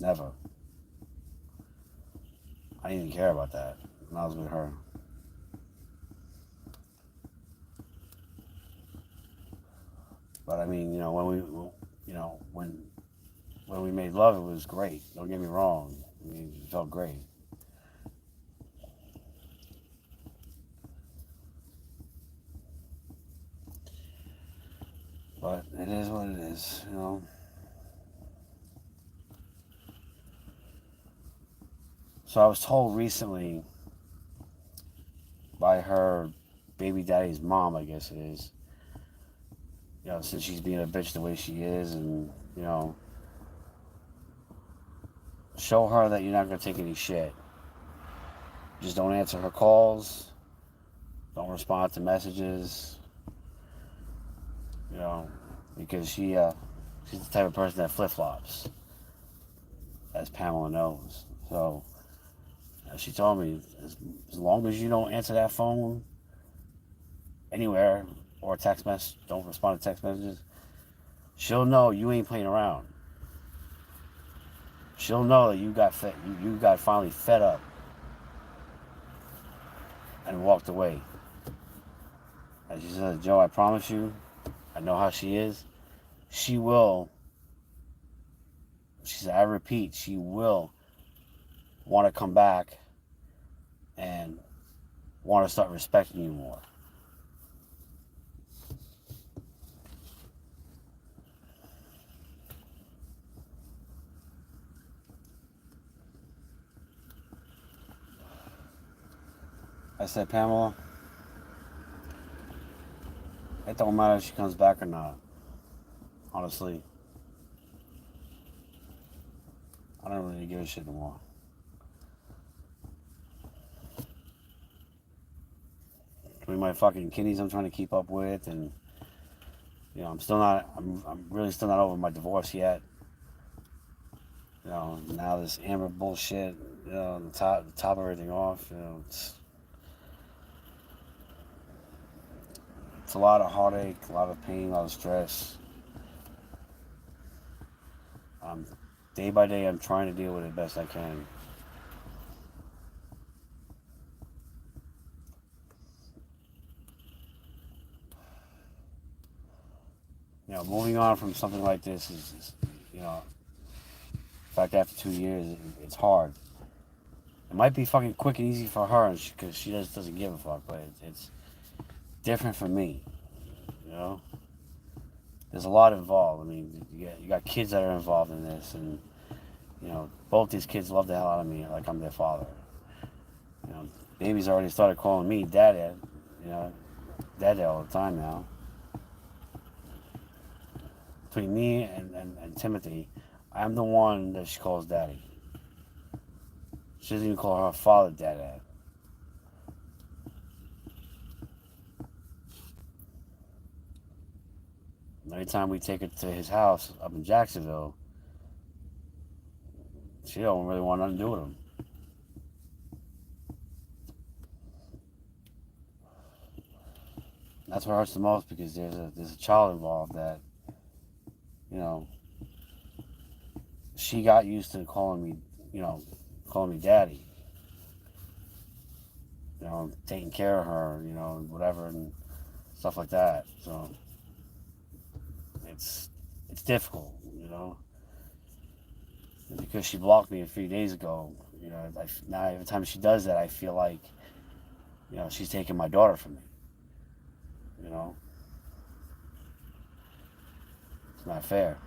Never. I didn't even care about that when I was with her. But I mean, when we made love, it was great. Don't get me wrong. I mean, it felt great. But it is what it is, you know. So I was told recently by her baby daddy's mom, I guess it is, you know, since she's being a bitch the way she is, and, you know, show her that you're not going to take any shit. Just don't answer her calls. Don't respond to messages. You know, because she's the type of person that flip-flops, as Pamela knows. So she told me, as long as you don't answer that phone anywhere or text message, don't respond to text messages, she'll know you ain't playing around. She'll know that you got finally fed up and walked away. And she said, Joe, I promise you, I know how she is. She will, she said, I repeat, she will want to come back and want to start respecting you more. I said, Pamela, it don't matter if she comes back or not. Honestly, I don't really give a shit anymore. Between my fucking kidneys I'm trying to keep up with, and you know, I'm really still not over my divorce yet. You know, now this Amber bullshit, you know, the top of everything off, you know, it's a lot of heartache, a lot of pain, a lot of stress. Day by day, I'm trying to deal with it best I can. You know, moving on from something like this is you know, in fact, after 2 years, it's hard. It might be fucking quick and easy for her, because she just doesn't give a fuck, but it's different for me, you know? There's a lot involved. I mean, you got kids that are involved in this, and, you know, both these kids love the hell out of me like I'm their father. You know, babies already started calling me Dad, you know, Dad all the time now. Between me and Timothy, I'm the one that she calls Daddy. She doesn't even call her father Dad. Every time we take her to his house up in Jacksonville, she don't really want nothing to do with him. That's what hurts the most, because there's a child involved that, you know, she got used to calling me Daddy. You know, taking care of her, you know, whatever, and stuff like that. So it's difficult, you know. And because she blocked me a few days ago, you know, now every time she does that, I feel like, you know, she's taking my daughter from me. You know, it's not fair,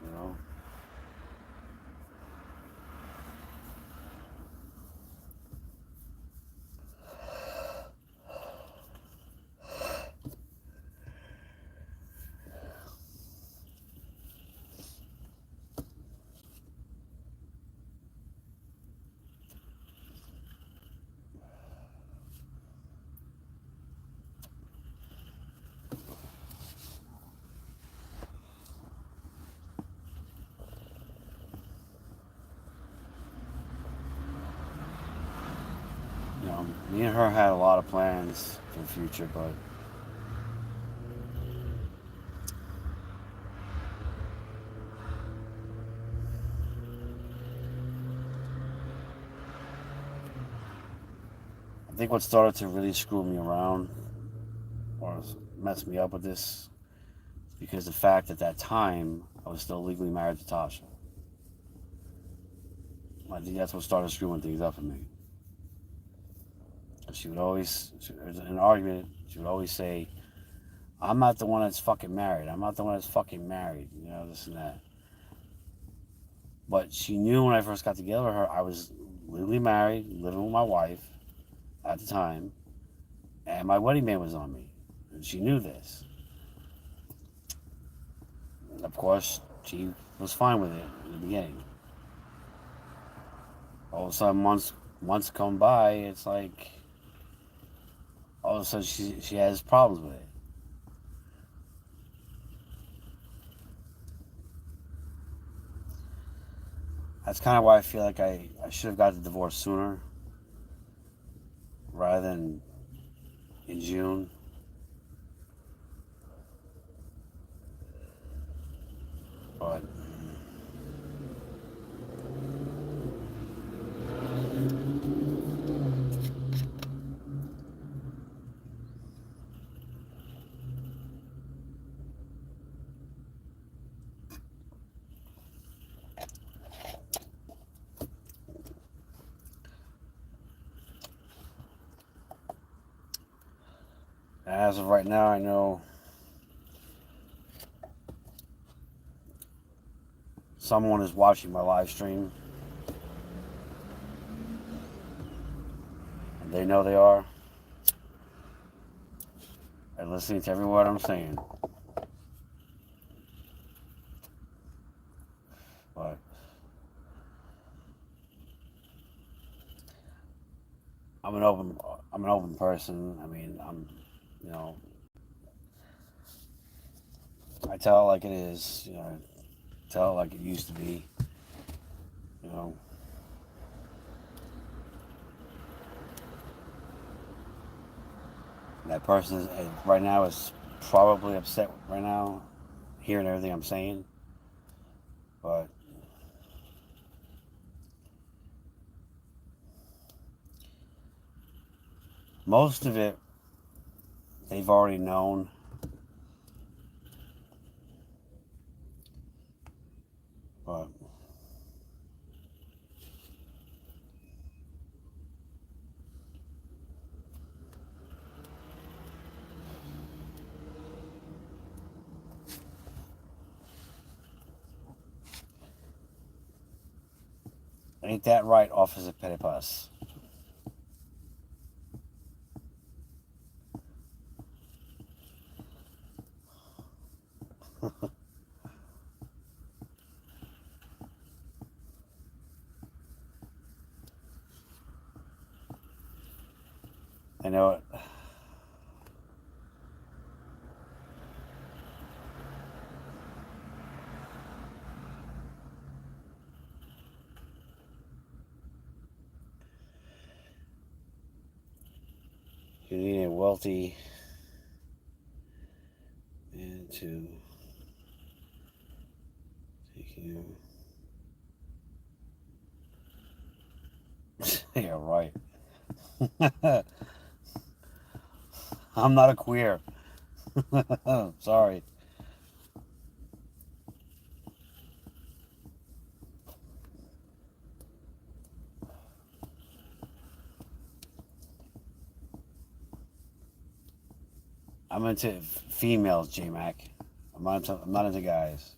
you know. Me and her had a lot of plans for the future, but I think what started to really screw me around or mess me up with this is because the fact at that time I was still legally married to Tasha. I think that's what started screwing things up for me. She would always, in an argument, she would always say, I'm not the one that's fucking married. I'm not the one that's fucking married. You know, this and that. But she knew when I first got together with her, I was legally married, living with my wife at the time, and my wedding band was on me. And she knew this. And of course, she was fine with it in the beginning. All of a sudden, months come by, it's like all of a sudden she has problems with it. That's kind of why I feel like I should have got the divorce sooner rather than in June. But as of right now, I know someone is watching my live stream. And they know they are. And listening to every word I'm saying. But I'm an open person. I mean, you know, I tell it like it is. You know, I tell it like it used to be. You know. That person is, right now is probably upset right now, hearing everything I'm saying. But most of it, they've already known. But ain't that right, Officer Pettipas? I know it. You need a wealthy man to take care. Yeah, right. I'm not a queer. Sorry. I'm into females, J-Mac. I'm not into guys.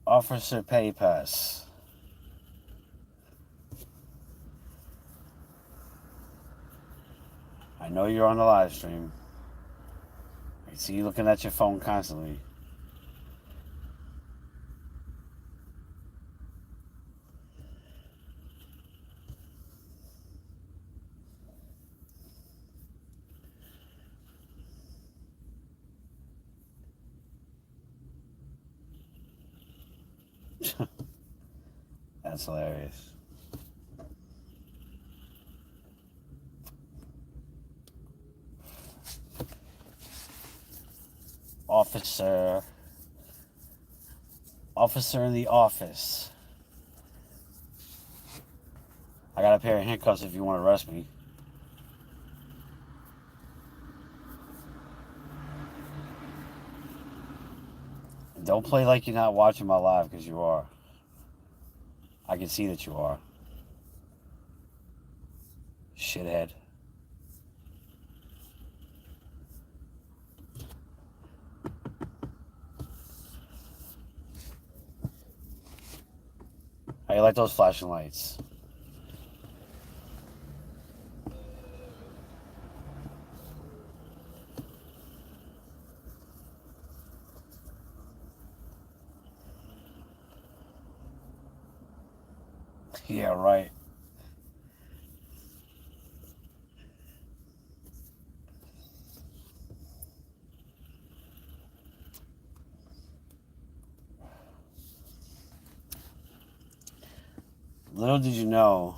Officer Petty Pass. I know you're on the live stream. I see you looking at your phone constantly. That's hilarious. Officer. Officer in the office. I got a pair of handcuffs if you want to arrest me. Don't play like you're not watching my live, because you are. I can see that you are. Shithead. How you like those flashing lights? Yeah, right. Little did you know,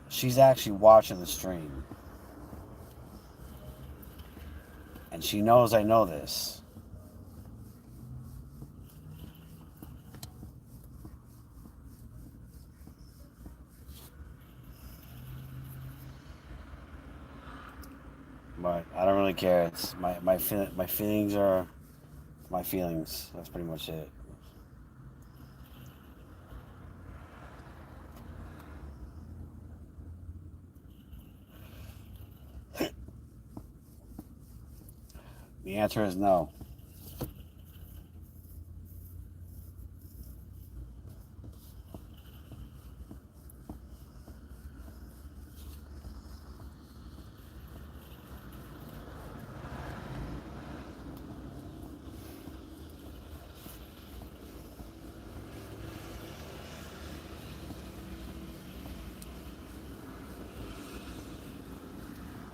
she's actually watching the stream. And she knows I know this. But I don't really care. It's my feelings are my feelings. That's pretty much it. The answer is no.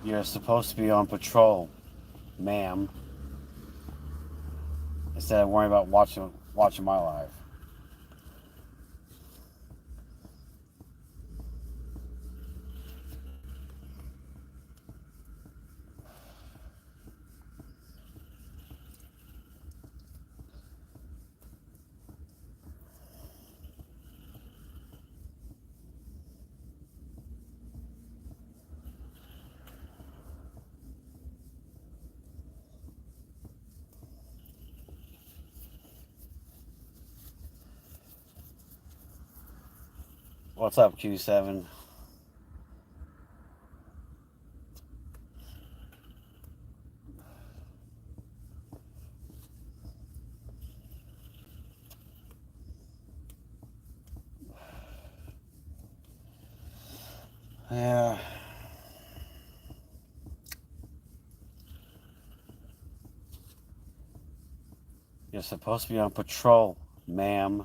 You're supposed to be on patrol, ma'am, instead of worrying about watching my live. What's up, Q7? Yeah. You're supposed to be on patrol, ma'am.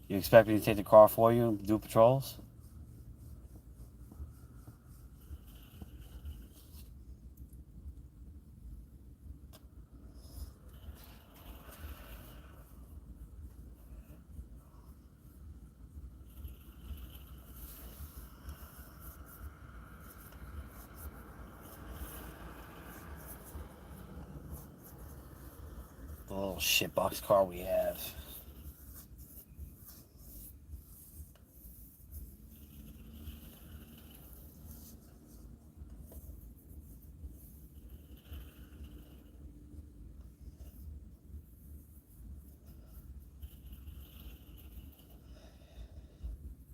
You expect me to take the car for you and do patrols? The little shitbox car we have.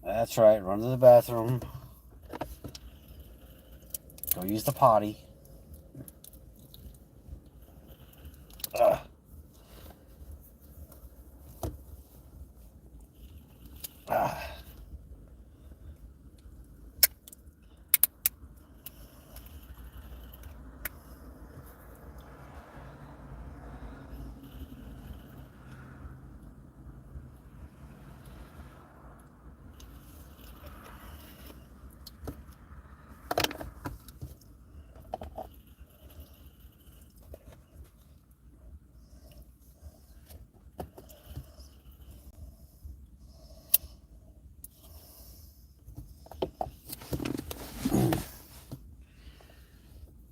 That's right, run to the bathroom. Go use the potty. Ugh. Ah.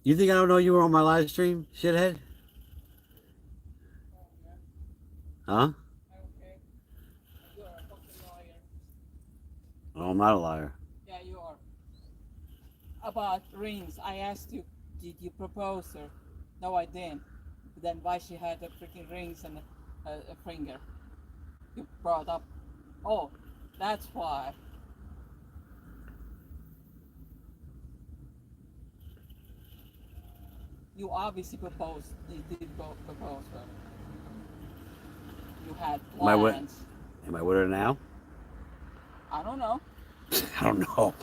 You think I don't know you were on my live stream, shithead? Huh? Okay. You are a fucking liar. No, I'm not a liar. Yeah, you are. About rings, I asked you, did you propose her? No, I didn't. But then why she had the freaking rings and a finger? You brought up. Oh, that's why. You obviously proposed. You did propose her. You had Am I with? plans. Am I with her now? I don't know. I don't know.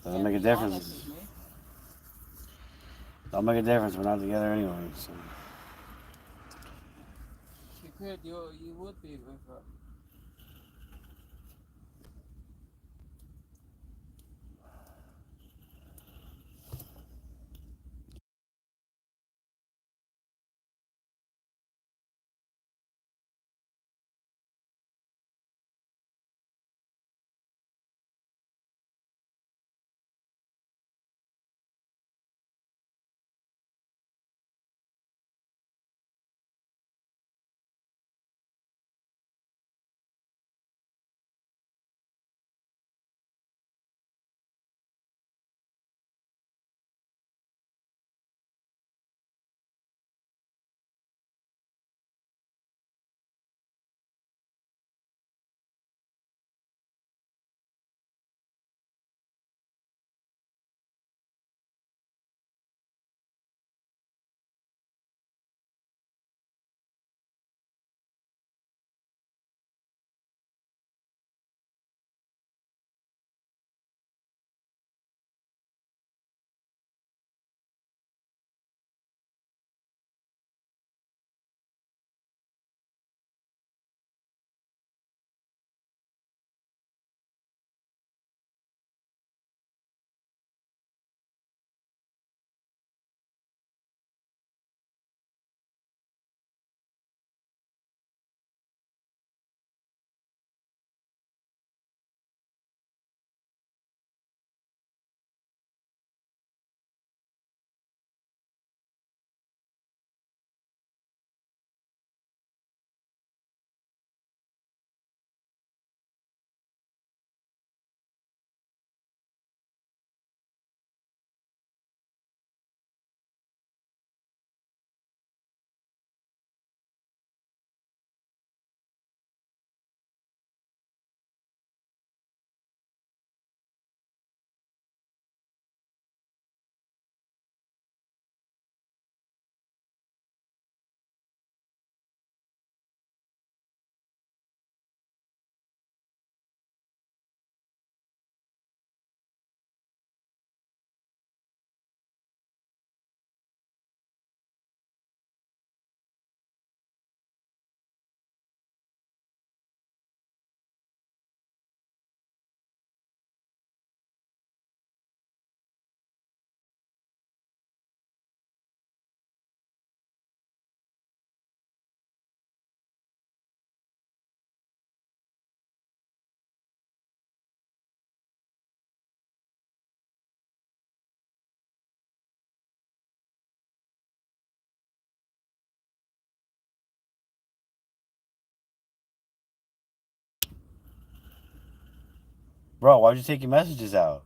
You Doesn't gotta make a be honest difference. with me. Don't make a difference. We're not together anyway. So. If you could, you would be with her. Bro, why'd you take your messages out?